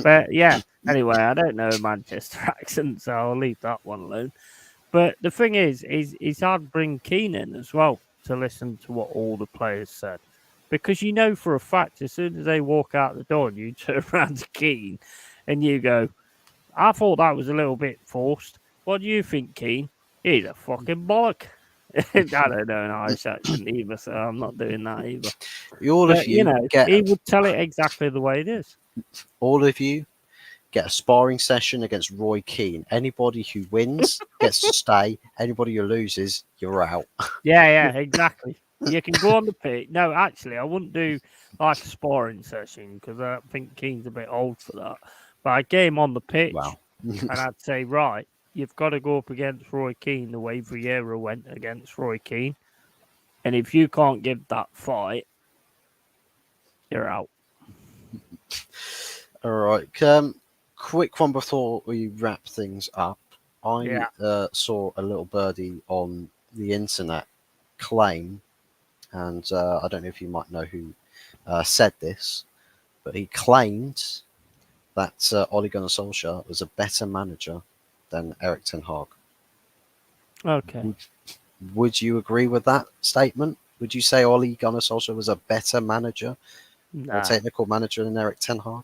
But yeah. Anyway, I don't know Manchester accent, so I'll leave that one alone. But the thing is I'd bring Keane in as well to listen to what all the players said. Because you know for a fact, as soon as they walk out the door and you turn around to Keane and you go, "I thought that was a little bit forced. What do you think, Keane?" He's a fucking bollock. I don't know an Irish accent either, so I'm not doing that either. All of But, you get he would tell it exactly the way it is. all of you get a sparring session against Roy Keane. Anybody who wins gets to stay. Anybody who loses, you're out. Yeah, exactly. You can go on the pitch. No, actually, I wouldn't do like a sparring session because I think Keane's a bit old for that. But I'd get him on the pitch Wow. and I'd say, right, you've got to go up against Roy Keane the way Vieira went against Roy Keane. And if you can't give that fight, you're out. All right. Quick one before we wrap things up. I saw a little birdie on the internet claim, and I don't know if you might know who said this, but he claimed that Ole Gunnar Solskjaer was a better manager than Eric Ten Hag. Okay. Would you agree with that statement? Would you say Ole Gunnar Solskjaer was a better manager or technical manager than Eric Ten Hag?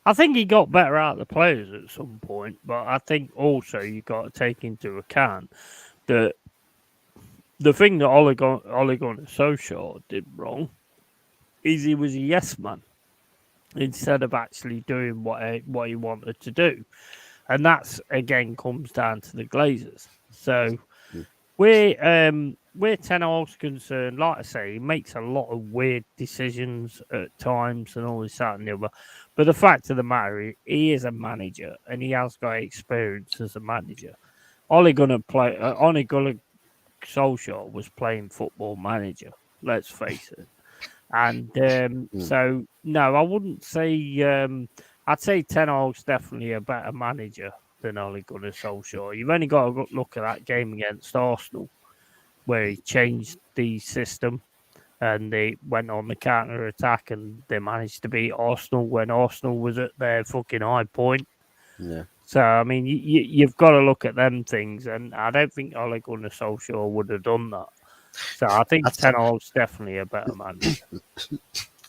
I think he got better out of the players at some point, but I think also you got to take into account that the thing that Ole Gunnar Solskjaer did wrong is he was a yes man instead of actually doing what he wanted to do, and that's again comes down to the Glazers. So where Ten Hag's concerned, like I say, he makes a lot of weird decisions at times and all this, that, and the other. But the fact of the matter, he is a manager and he has got experience as a manager. Ole Gunnar Solskjaer was playing football manager. Let's face it. And so, no, I wouldn't say. I'd say Ten Hag's definitely a better manager than Ole Gunnar Solskjaer. You've only got to look at that game against Arsenal, where he changed the system and they went on the counter attack and they managed to beat Arsenal when Arsenal was at their fucking high point. Yeah. So, I mean, you've got to look at them things, and I don't think Ole Gunnar Solskjaer would have done that. So I think Ten Hag's definitely a better manager.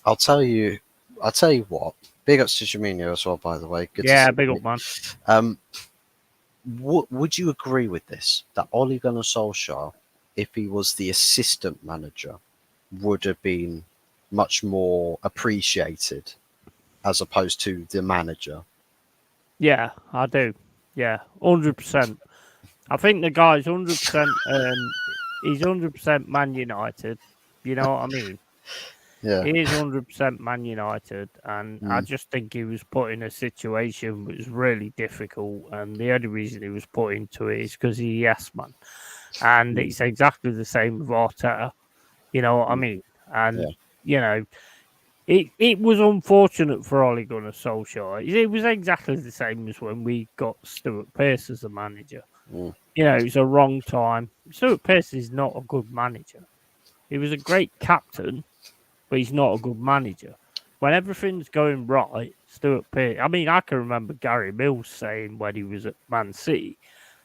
I'll tell you what. Big ups to Firmino as well, by the way. Good to see big you. up, man. Would you agree with this? That Ole Gunnar Solskjaer, if he was the assistant manager, would have been much more appreciated as opposed to the manager? Yeah, I do. Yeah, 100%. I think the guy's 100%. He's 100% Man United. You know what I mean? Yeah. He is 100% Man United, and I Mm. just think he was put in a situation that was really difficult. And the only reason he was put into it is because he's a yes man. And Mm. it's exactly the same with Arteta. You know what I Mm. mean? Yeah. And, you know, it was unfortunate for Ole Gunnar Solskjaer. It was exactly the same as when we got Stuart Pearce as a manager. Mm. You know, it's a wrong time. Stuart Pearce is not a good manager. He was a great captain, but he's not a good manager. When everything's going right, Stuart Pearce. I mean, I can remember Gary Mills saying when he was at Man City,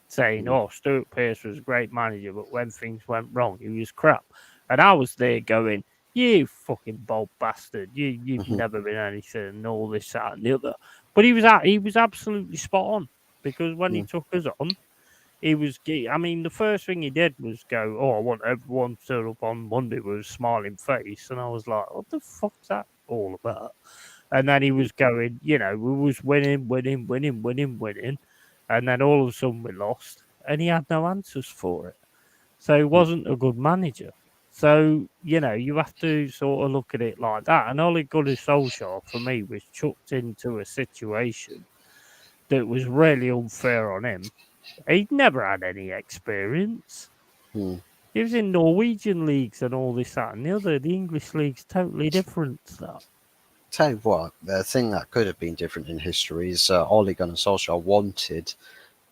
saying, Mm. "Oh, Stuart Pearce was a great manager, but when things went wrong, he was crap." And I was there going, "You fucking bold bastard! You've Mhm. never been anything, and all this, that, and the other." But he was absolutely spot on because when he Mm. took us on, he was. I mean, the first thing he did was go, "Oh, I want everyone to turn up on Monday with a smiling face," and I was like, "What the fuck's that all about?" And then he was going, you know, we was winning, winning, winning, winning, winning, and then all of a sudden we lost, and he had no answers for it. So he Mm. wasn't a good manager. So you know, you have to sort of look at it like that. And Ole Gunnar Solskjaer, for me, was chucked into a situation that was really unfair on him. He'd never had any experience. Mm. He was in Norwegian leagues and all this, that, and the other. The English league's totally different to that. Tell you what, the thing that could have been different in history is Ole Gunnar Solskjaer wanted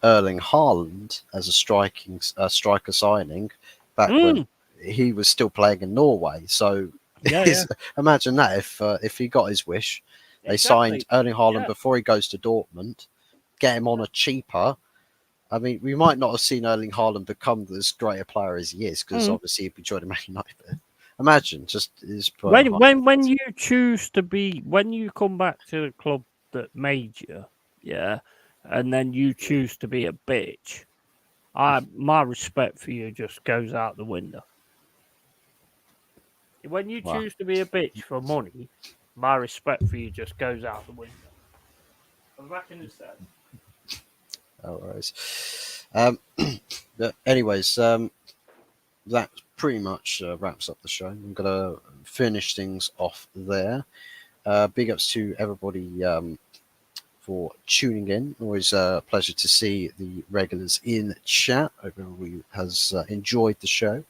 Erling Haaland as a striker signing back when Mm, he was still playing in Norway. So yeah, yeah, imagine that if he got his wish, they signed exactly. Erling Haaland Yeah. before he goes to Dortmund, get him on a cheaper. I mean, we might not have seen Erling Haaland become as great a player as he is because Mm. obviously he'd be joining Man United. But imagine just his When you choose to be when you come back to the club that made you, yeah, and then you choose to be a bitch, I my respect for you just goes out the window. When you Wow, choose to be a bitch for money, my respect for you just goes out the window. I'm back in the set. no worries. But anyways, that pretty much wraps up the show. I'm gonna finish things off there. Big ups to everybody for tuning in. Always a pleasure to see the regulars in chat. Hope everybody has enjoyed the show.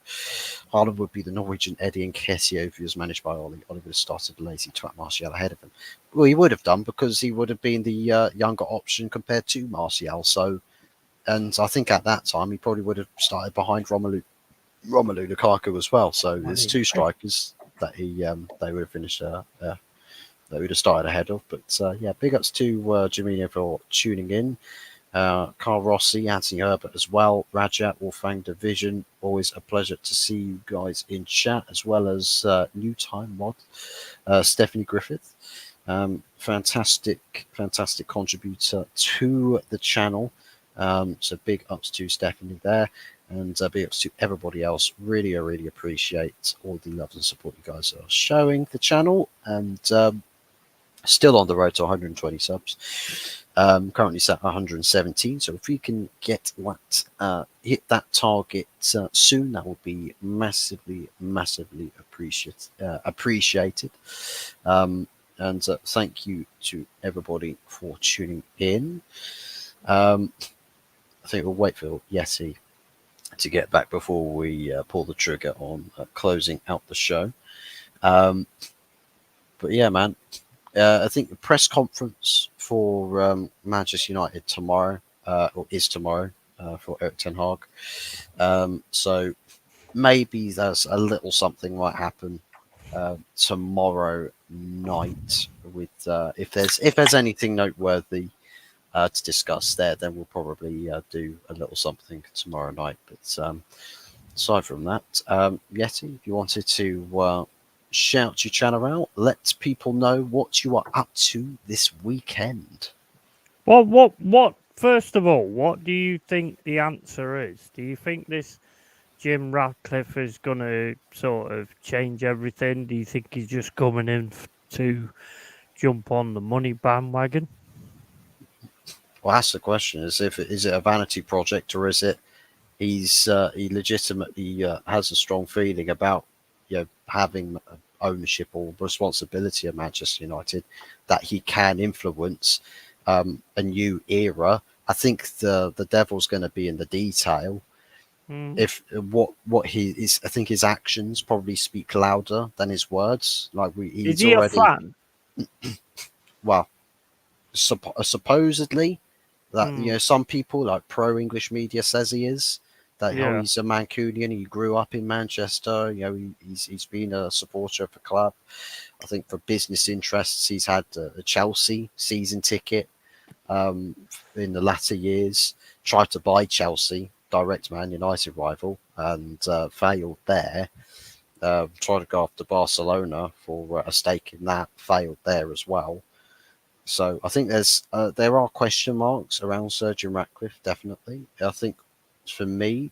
Harlan would be the Norwegian Eddie and Kessie if he was managed by Ollie. Ollie would have started lazy twat Martial ahead of him. Well, he would have done because he would have been the younger option compared to Martial. So, and I think at that time he probably would have started behind Romelu Lukaku as well. So there's Money. two strikers that he they would have finished that would have started ahead of. But yeah, big ups to Jamina for tuning in. Carl Rossi, Anthony Herbert as well, Rajat, Wolfang Division. Always a pleasure to see you guys in chat, as well as New Time Mod, Stephanie Griffith. Fantastic contributor to the channel. So big ups to Stephanie there, and big ups to everybody else. Really appreciate all the love and support you guys are showing the channel, and still on the road to 120 subs. Currently set at 117. So if we can get that hit that target soon, that would be massively appreciated. Um, and thank you to everybody for tuning in. Um, I think we'll wait for Yeti to get back before we pull the trigger on closing out the show. Um, but yeah, man, I think the press conference for Manchester United tomorrow, or is tomorrow, for Eric Ten Hag. So maybe there's a little something might happen tomorrow night with if there's anything noteworthy to discuss there, then we'll probably do a little something tomorrow night. But aside from that, Yeti, if you wanted to shout your channel out, let people know what you are up to this weekend. What? First of all, what do you think the answer is? Do you think this Jim Radcliffe is going to sort of change everything? Do you think he's just coming in to jump on the money bandwagon? Well, that's the question: is it a vanity project, or is it he legitimately has a strong feeling about having ownership or responsibility of Manchester United, that he can influence a new era. I think the devil's going to be in the detail. Mm. If what he is, I think his actions probably speak louder than his words. Like Is he's he a already, fan? well, supposedly that, Mm. some people like pro English media says he is, that Yeah. he's a Mancunian. He grew up in Manchester. He's been a supporter of the club. I think for business interests, he's had a Chelsea season ticket um, in the latter years. Tried to buy Chelsea, direct Man United rival, and failed there. Tried to go after Barcelona for a stake in that, failed there as well. So I think there are question marks around Sir Jim Ratcliffe, definitely. I think for me,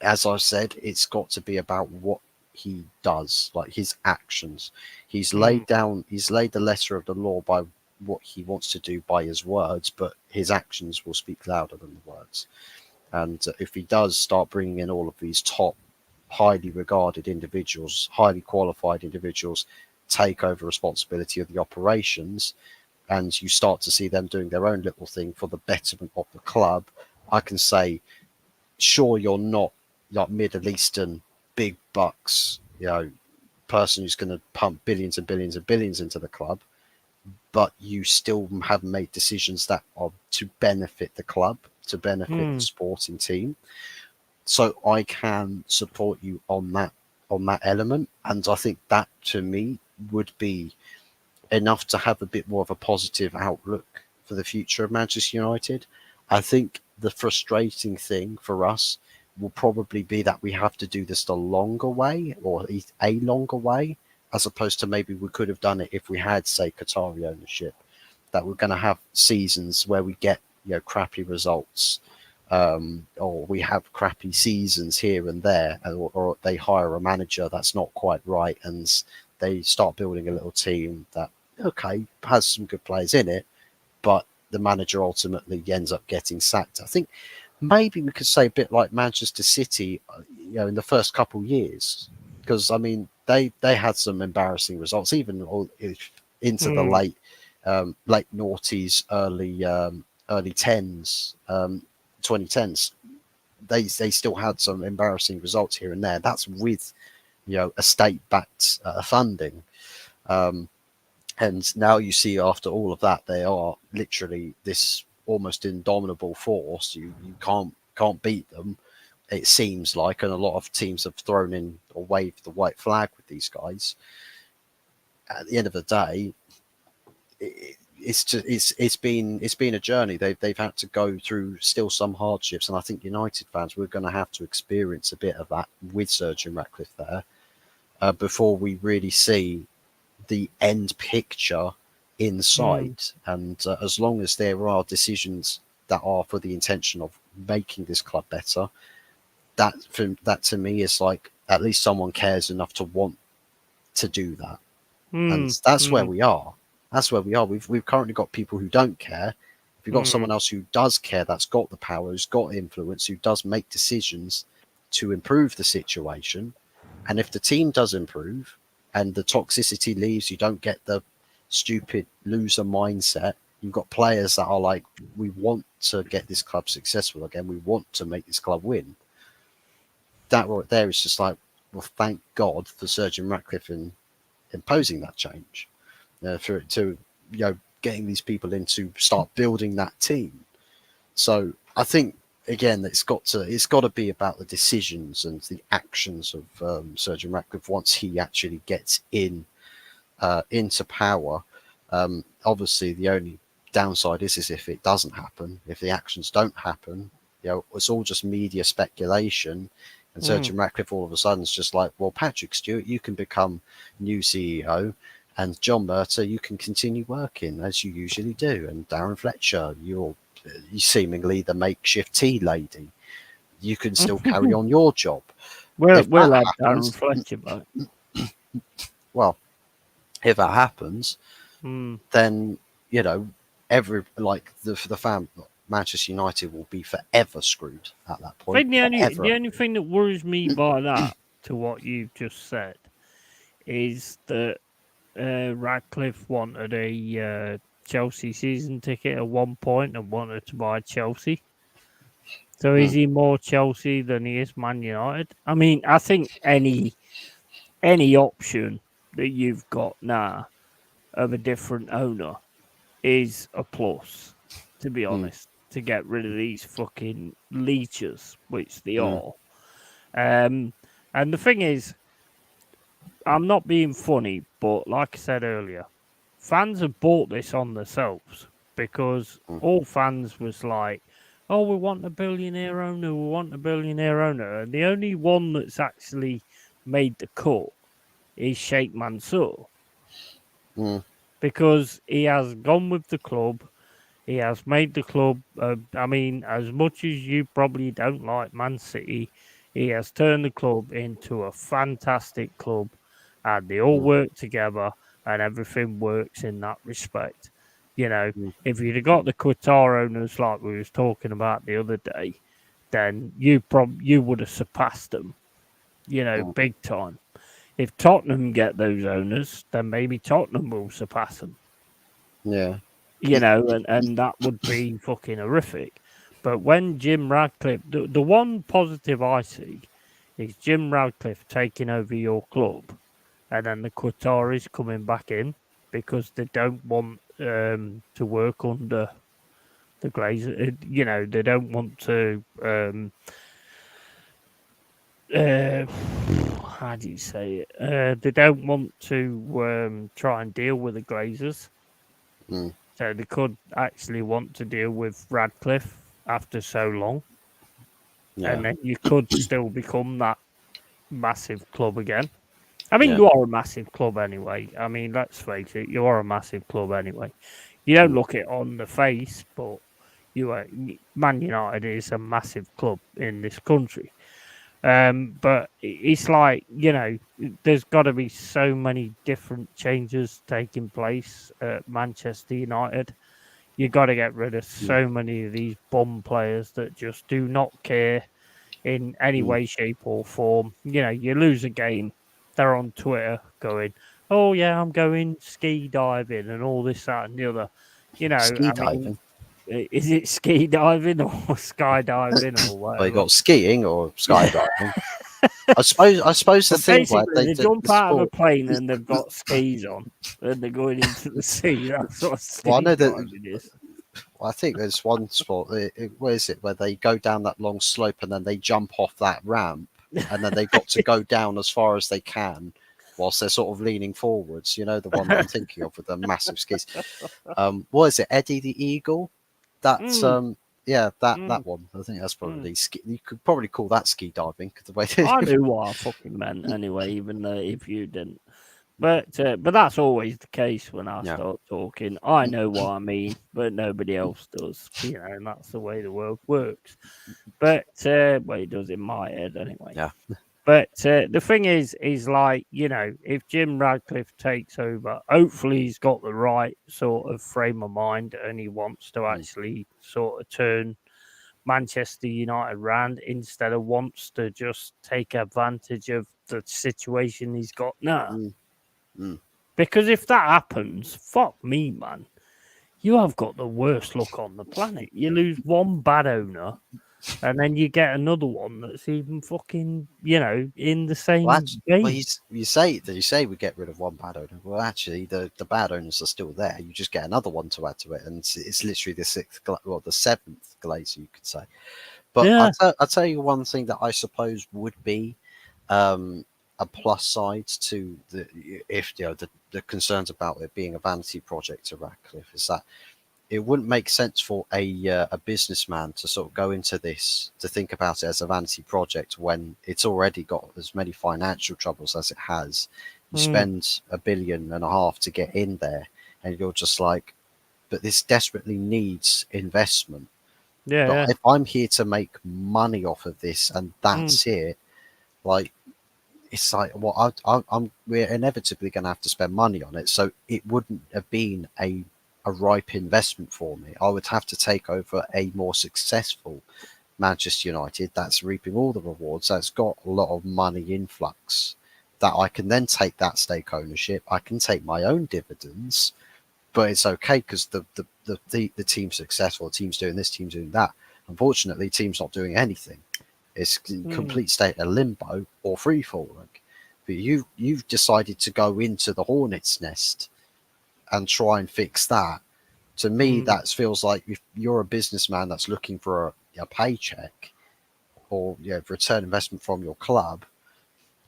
as I said, it's got to be about what he does, like his actions. Mm. He's laid the letter of the law by what he wants to do by his words, but his actions will speak louder than the words. And if he does start bringing in all of these top, highly regarded individuals, highly qualified individuals, take over responsibility of the operations, and you start to see them doing their own little thing for the betterment of the club, I can say, sure, you're not like Middle Eastern big bucks, person who's going to pump billions and billions and billions into the club, but you still have made decisions that are to benefit the club, to benefit the Mm. sporting team. So I can support you on that element, and I think that to me would be enough to have a bit more of a positive outlook for the future of Manchester United. I think the frustrating thing for us will probably be that we have to do this the longer way, or a longer way, as opposed to maybe we could have done it if we had, say, Qatari ownership. That we're going to have seasons where we get crappy results, or we have crappy seasons here and there, or they hire a manager that's not quite right, and they start building a little team that okay has some good players in it, but the manager ultimately ends up getting sacked. I think maybe we could say a bit like Manchester City, in the first couple years, because I mean they had some embarrassing results, even into the Mm. late noughties, early tens, 2010s. They still had some embarrassing results here and there. That's with a state backed funding. Um, and now you see after all of that, they are literally this almost indomitable force. You can't beat them. It seems like, and a lot of teams have thrown in or waved the white flag with these guys. At the end of the day, it's just it's been a journey. They've had to go through still some hardships, and I think United fans, we're going to have to experience a bit of that with Sir Jim Ratcliffe there before we really see the end picture Mm. inside. And as long as there are decisions that are for the intention of making this club better, that to me is like at least someone cares enough to want to do that. And Mm. that's where Mm. we are. That's where we are. We've currently got people who don't care. If you've got Mm. someone else who does care, that's got the power, who's got influence, who does make decisions to improve the situation, and if the team does improve and the toxicity leaves, you don't get the stupid loser mindset. You've got players that are like, we want to get this club successful again. We want to make this club win. That right there is just like, well, thank God for Sir Jim Ratcliffe in imposing that change, for it to, getting these people in to start building that team. So I think again, it's got to be about the decisions and the actions of Sir Jim Ratcliffe once he actually gets into power. Obviously, the only downside is if it doesn't happen, if the actions don't happen, it's all just media speculation. And Sir Mm. Jim Ratcliffe all of a sudden is just like, well, Patrick Stewart, you can become new CEO, and John Murta, you can continue working as you usually do, and Darren Fletcher, you seemingly the makeshift tea lady. You can still carry on your job. We'll If that we'll have Darren happens, Fletcher back. well, if that happens, Mm. then you know every like the fan Manchester United will be forever screwed at that I point. think the Forever. only thing that worries me by that, to what you've just said, is that Radcliffe wanted a Chelsea season ticket at one point and wanted to buy Chelsea. So is he more Chelsea than he is Man United? I mean, I think any option that you've got now of a different owner is a plus, to be honest, to get rid of these fucking leeches, which they are. And the thing is, I'm not being funny, but like I said earlier, fans have bought this on themselves because all fans was like, "Oh, we want a billionaire owner. We want a billionaire owner," and the only one that's actually made the cut is Sheikh Mansour because he has gone with the club. He has made the club. I mean, as much as you probably don't like Man City, he has turned the club into a fantastic club, and they all work together, and everything works in that respect. You know, if you'd have got the Qatar owners like we was talking about the other day, then you would have surpassed them. You know, big time. If Tottenham get those owners, then maybe Tottenham will surpass them. Yeah. You know, and that would be fucking horrific. But when Jim Radcliffe, the one positive I see is Jim Radcliffe taking over your club, and then the Qataris coming back in because they don't want to work under the Glazer. You know, they don't want to. How do you say it? They don't want to try and deal with the Glazers. So they could actually want to deal with Radcliffe after so long. Yeah. And then you could still become that massive club again. I mean, you are a massive club anyway. I mean, let's face it, you are a massive club anyway. You don't look it on the face, but you are, Man United is a massive club in this country. But it's like, you know, there's got to be so many different changes taking place at Manchester United. You got to get rid of so many of these bum players that just do not care in any way, shape, or form. You know, you lose a game, they're on Twitter going, "Oh yeah, I'm going ski diving and all this, that, and the other." You know, Ski I mean, diving. is it ski diving or skydiving or Well, you whatever? got skiing or skydiving. I suppose the But thing where basically, they the jump out of a sport. plane and they've got skis on, and they're going into the sea. That's what Well, I ski know that. diving is. I think there's one sport. Where is it? Where they go down that long slope and then they jump off that ramp, and then they've got to go down as far as they can, whilst they're sort of leaning forwards. You know, the one that I'm thinking of with the massive skis. What is it? Eddie the Eagle. That's Mm, yeah, that mm, one. I think that's mm. probably ski. You could probably call that ski diving because the way I knew what I fucking meant anyway, even though if you didn't. But that's always the case when I yeah. start talking. I know what I mean, but nobody else does. You know, and that's the way the world works. But well, it does in my head anyway. Yeah. But the thing is like, you know, if Jim Radcliffe takes over, hopefully he's got the right sort of frame of mind and he wants to actually sort of turn Manchester United round instead of wants to just take advantage of the situation he's got now. Mm, mm. Because if that happens, fuck me, man. You have got the worst luck on the planet. You lose one bad owner, and then you get another one that's even fucking, you know, in the Well, same vein. you say that you say we get rid of one bad owner. Well, actually, the bad owners are still there. You just get another one to add to it, and it's literally the the seventh glazer, you could say. But Yeah. I'll tell you one thing that I suppose would be a plus side to the if you know the concerns about it being a vanity project to Radcliffe is that it wouldn't make sense for a businessman to sort of go into this to think about it as a vanity project when it's already got as many financial troubles as it has. You Mm, spend 1.5 billion to get in there, and you're just like, but this desperately needs investment. yeah, But yeah. if I'm here to make money off of this and Mm, that's it, like it's like well, we're inevitably going to have to spend money on it, so it wouldn't have been a ripe investment for me. I would have to take over a more successful Manchester United that's reaping all the rewards, that's got a lot of money influx that I can then take that stake ownership. I can take my own dividends, but it's okay because the team's successful. The team's doing this, team's doing that. Unfortunately, the team's not doing anything. It's in Mm, complete state of limbo or free falling. But you've decided to go into the hornet's nest and try and fix that. To me, mm, that feels like if you're a businessman that's looking for a paycheck or return investment from your club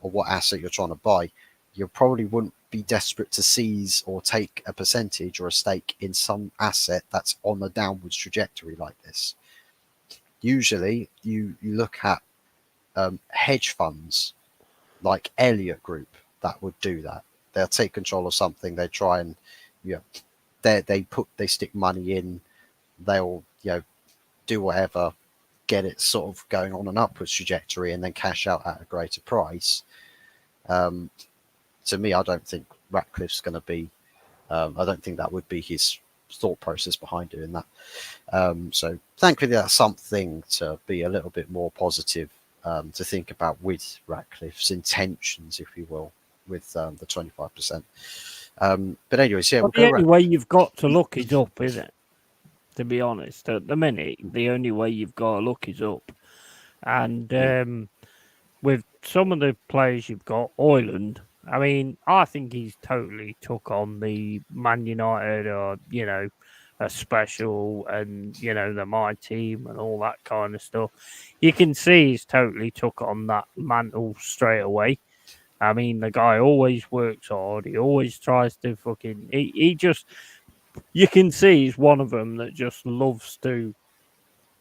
or what asset you're trying to buy, you probably wouldn't be desperate to seize or take a percentage or a stake in some asset that's on a downwards trajectory like this. Usually, you look at hedge funds like Elliott Group that would do that. They'll take control of something. They try and you know they stick money in. They'll do whatever, get it sort of going on an upwards trajectory, and then cash out at a greater price. Um, to me, I don't think Ratcliffe's going to be. I don't think that would be his thought process behind doing that. So thankfully, that's something to be a little bit more positive to think about with Ratcliffe's intentions, if you will, with the 25%. But anyways, yeah, well, we'll the go. only way you've got to look is up, isn't it? To be honest, at the minute, the only way you've got to look is up. And with some of the players you've got, Oiland, I mean, I think he's totally took on the Man United or, a special and, the my team and all that kind of stuff. You can see he's totally took on that mantle straight away. I mean, the guy always works hard. He always tries to he just, you can see he's one of them that just loves to,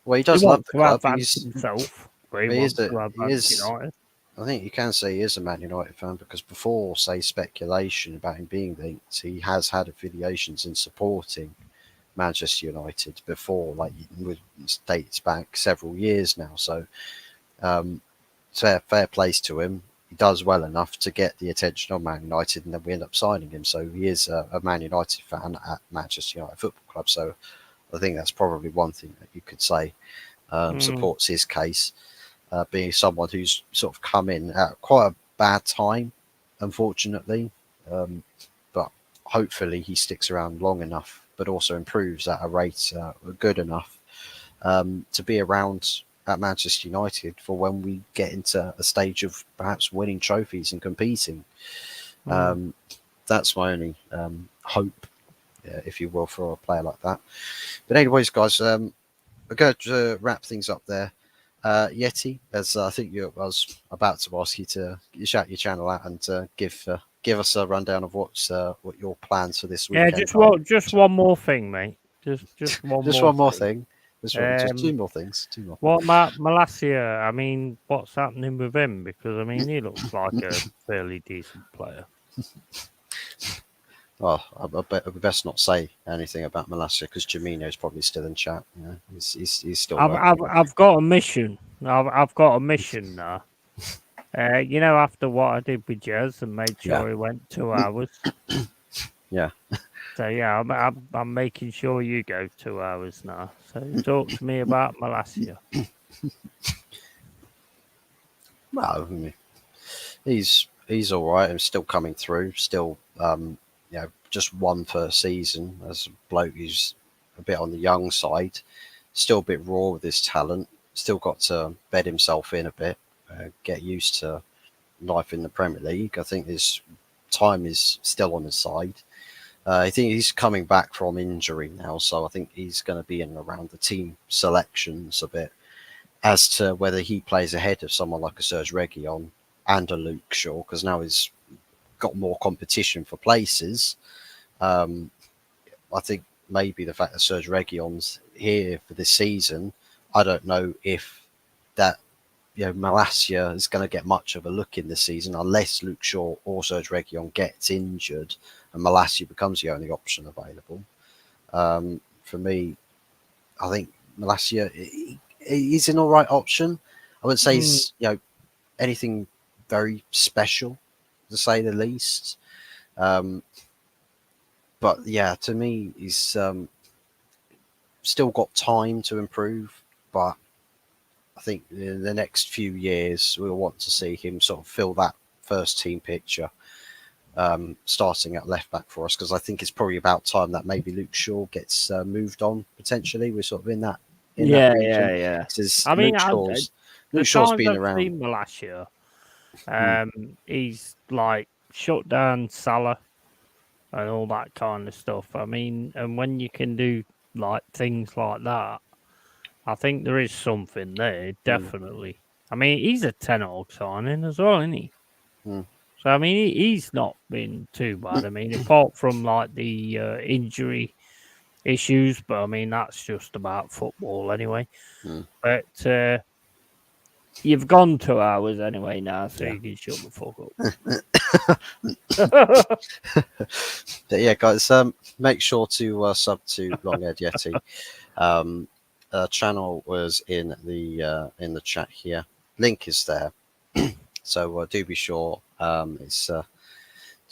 Well, he he does love wants the to club. advance himself, but he He is wants to he advance is. United. I think you can say he is a Man United fan because before, say, speculation about him being linked, he has had affiliations in supporting Manchester United before, like with dates back several years now. So um, fair place to him. He does well enough to get the attention of Man United, and then we end up signing him. So he is a Man United fan at Manchester United Football Club. So I think that's probably one thing that you could say Mm, supports his case, being someone who's sort of come in at quite a bad time, unfortunately. Um, but hopefully he sticks around long enough, but also improves at a rate good enough to be around at Manchester United for when we get into a stage of perhaps winning trophies and competing. mm. Um, that's my only hope, if you will, for a player like that. But anyways, guys, we're going to wrap things up there. Yeti, as I think I was about to ask you to shout your channel out and give us a rundown of what your plans for this Yeah, weekend are. just one more thing, mate. Just one Just more one more thing. thing. Just two Um, more things. Two more things. what Malasia? I mean, what's happening with him? Because I mean, he looks like a fairly decent player. Well, I bet we best not say anything about Malasia because Jamino's probably still in chat. He's still working on it. I've got a mission. I've got a mission now. After what I did with Jez and made Yeah, sure he went 2 hours. yeah. So yeah, I'm making sure you go 2 hours now. So talk to me about Malasia. Well, he's all right. I'm still coming through. Still, just one first season as a bloke who's a bit on the young side. Still a bit raw with his talent. Still got to bed himself in a bit, get used to life in the Premier League. I think his time is still on his side. I think he's coming back from injury now, so I think he's going to be in and around the team selections a bit. As to whether he plays ahead of someone like a Serge Reguilon and a Luke Shaw, because now he's got more competition for places. Um, I think maybe the fact that Serge Reguilon's here for this season, I don't know if that Malasia is going to get much of a look in this season unless Luke Shaw or Serge Reguilon gets injured and Malasia becomes the only option available. For me, I think Malasia he's an all right option. I wouldn't say Mm, he's anything very special, to say the least. Um, but yeah, to me, he's still got time to improve. But I think in the next few years, we'll want to see him sort of fill that first team picture, starting at left back for us, because I think it's probably about time that maybe Luke Shaw gets moved on potentially. We're sort of in that Yeah, region. yeah, yeah. Because I mean, the Luke Shaw's times been I've around. seen Malacia, Mm, he's like shut down Salah and all that kind of stuff. I mean, and when you can do like things like that, I think there is something there, mm, definitely. I mean, he's a 10-org signing as well, isn't he? mm, So, I mean, he's not been too bad. I mean, apart from like the injury issues, but I mean, that's just about football anyway. mm, But you've gone 2 hours anyway now, so yeah. you can shut the fuck up. But yeah, guys, make sure to sub to Longhaired Yeti. Um, channel was in the chat here. Link is there, so do be sure. It's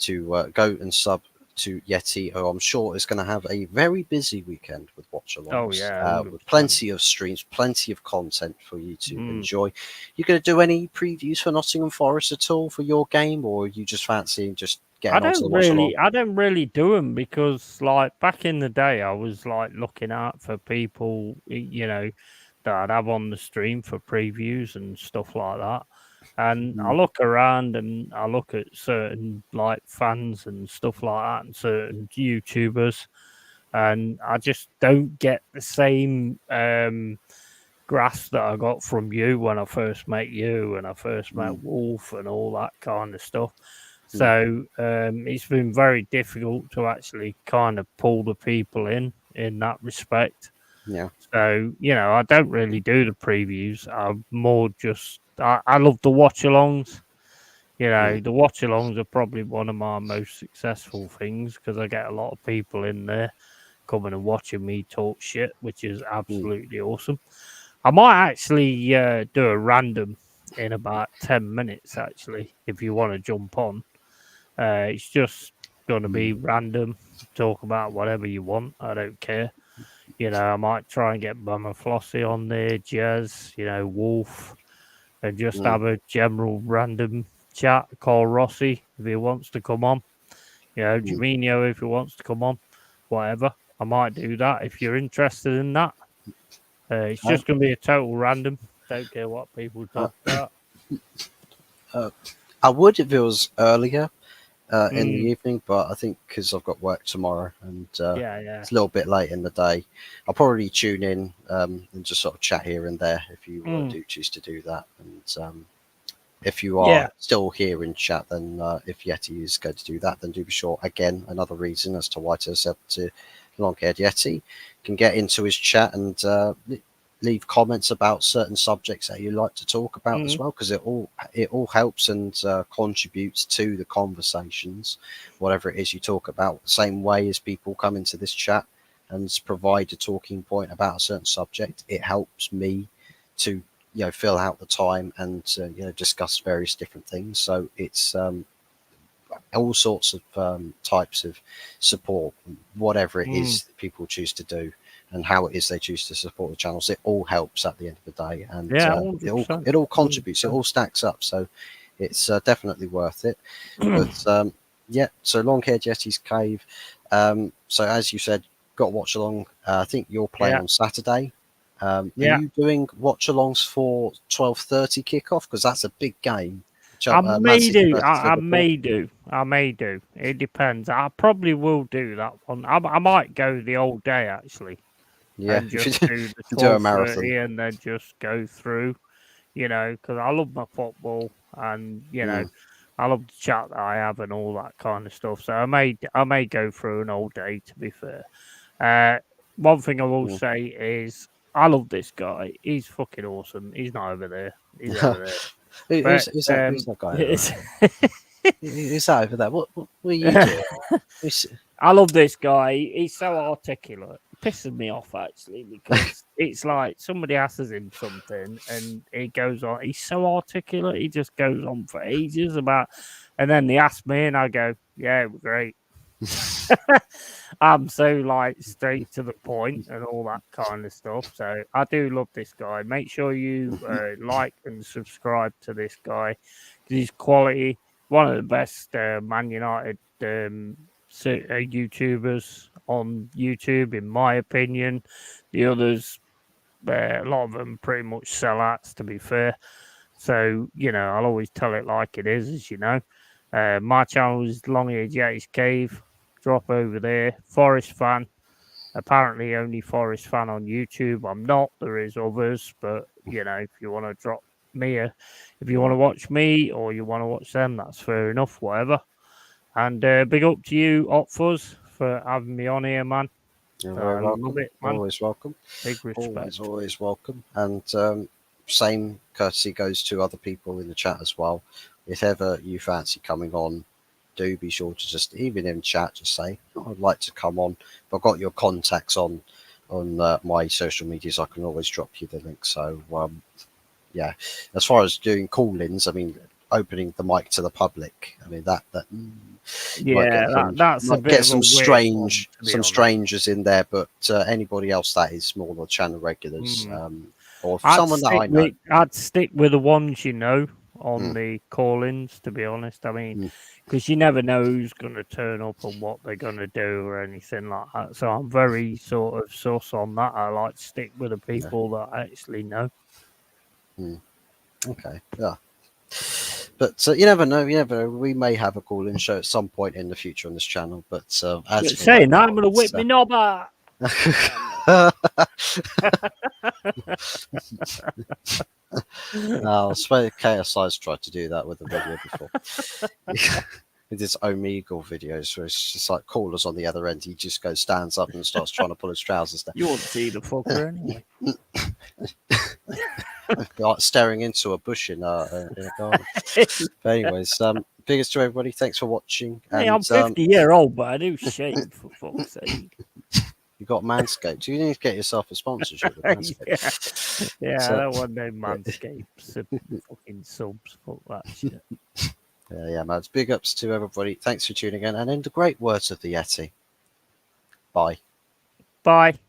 to go and sub to Yeti, who I'm sure is going to have a very busy weekend with watch Oh alongs, yeah, with 100%. plenty of streams, plenty of content for you to Mm. enjoy. You going to do any previews for Nottingham Forest at all for your game, or are you just fancying just getting onto the watch along? I don't really do them because, like, back in the day, I was like looking out for people, that I'd have on the stream for previews and stuff like that. And I Mm, look around and I look at certain like fans and stuff like that, and certain YouTubers, and I just don't get the same grasp that I got from you when I first met you and I first mm, met Wolf and all that kind of stuff. mm, So it's been very difficult to actually kind of pull the people in that respect. yeah. So, I don't really do the previews. I'm more just, I love the watch alongs. Mm, The watch alongs are probably one of my most successful things because I get a lot of people in there coming and watching me talk shit, which is mm, absolutely awesome. I might actually do a random in about 10 minutes, actually, if you want to jump on. It's just going to mm, be random, talk about whatever you want. I don't care. I might try and get Bummer Flossie on there, Jazz, Wolf, and just mm, have a general random chat. Call Rossi if he wants to come on. mm. Jaminho if he wants to come on. Whatever. I might do that if you're interested in that. It's Uh, just going to be a total random. Don't care what people uh, talk about. uh, I would if it was earlier in the Mm, evening, but I think because I've got work tomorrow and yeah, yeah. it's a little bit late in the day, I'll probably tune in and just sort of chat here and there if you Mm, do choose to do that. And if you yeah. are still here in chat, then if Yeti is going to do that, then do be sure. Again, another reason as to why to sub to Longhaired Yeti can get into his chat and leave comments about certain subjects that you like to talk about as Mm, well, because it all helps and contributes to the conversations, whatever it is you talk about. Same way as people come into this chat and provide a talking point about a certain subject, it helps me to fill out the time and discuss various different things. So it's all sorts of types of support, whatever it mm. is that people choose to do and how it is they choose to support the channels. It all helps at the end of the day, and Yeah, it all 100%. it all contributes. It 100%. all stacks up. So it's definitely worth it. But yeah, so Longhaired Yeti's Cave. So as you said, got watch along. I think you're playing Yeah, on Saturday. Are yeah. you doing watch alongs for 12:30 kickoff? Because that's a big game. I Man may City do. versus I Liverpool. may do. I may do. It depends. I probably will do that one. I might go the whole day actually, Yeah, and if you just do the do a twelve marathon. thirty, and then just go through. Because I love my football, and Mm, I love the chat that I have and all that kind of stuff. So I may go through an whole day. To be fair, uh, one thing I will mm. say is I love this guy. He's fucking awesome. He's not over there. He's over there. who's, But who's that? Who's that guy over it's there? Who's that over there? What are you doing? Who's, I love this guy. He's so articulate. It pisses me off actually because it's like somebody asks him something and he goes on. He's so articulate. He just goes on for ages about, and then they ask me and I go, "Yeah, it was great." I'm so like straight to the point and all that kind of stuff. So I do love this guy. Make sure you like and subscribe to this guy because he's quality. one of the best Man United YouTubers on YouTube, in my opinion. The others, a lot of them pretty much sellouts, to be fair. So, I'll always tell it like it is, as you know. My channel is Long-Eared Yeti's Cave. Drop over there. Forest fan. Apparently only Forest fan on YouTube. I'm not. There is others, but, if you want to drop me if you want to watch me or you want to watch them, that's fair enough, whatever. And big up to you, Opfuzz, for having me on here, man. You're I very love welcome. it, man. Always welcome. Big respect. Always welcome. And same courtesy goes to other people in the chat as well. If ever you fancy coming on, do be sure to just, even in chat, just say, I'd like to come on. If I've got your contacts on my social medias, I can always drop you the link. So, yeah, as far as doing call-ins, I mean, opening the mic to the public, I mean, that that's a bit get of some a strangers in there, but anybody else that is more the channel regulars, or someone that I know. I'd stick with the ones on the call-ins, to be honest. I mean, because you never know who's going to turn up and what they're going to do or anything like that. So I'm very sort of sus on that. I like to stick with the people that I actually know. Okay, yeah. But you never know. We may have a call-in show at some point in the future on this channel. But as saying that, I'm going to whip my knob out. I swear KSI's tried to do that with a video before. With his Omegle videos, where it's just like callers on the other end. He just stands up and starts trying to pull his trousers down. You won't see the fucker anyway. Like staring into a bush in a garden. But anyways, biggest to everybody. Thanks for watching. Hey, and, I'm 50-year-old, but I do shave, for fuck's sake. You got Manscaped. You need to get yourself a sponsorship with Manscaped. I don't want no Manscaped fucking subs. Fuck that shit. Yeah, man. Big ups to everybody. Thanks for tuning in. And in the great words of the Yeti, bye. Bye.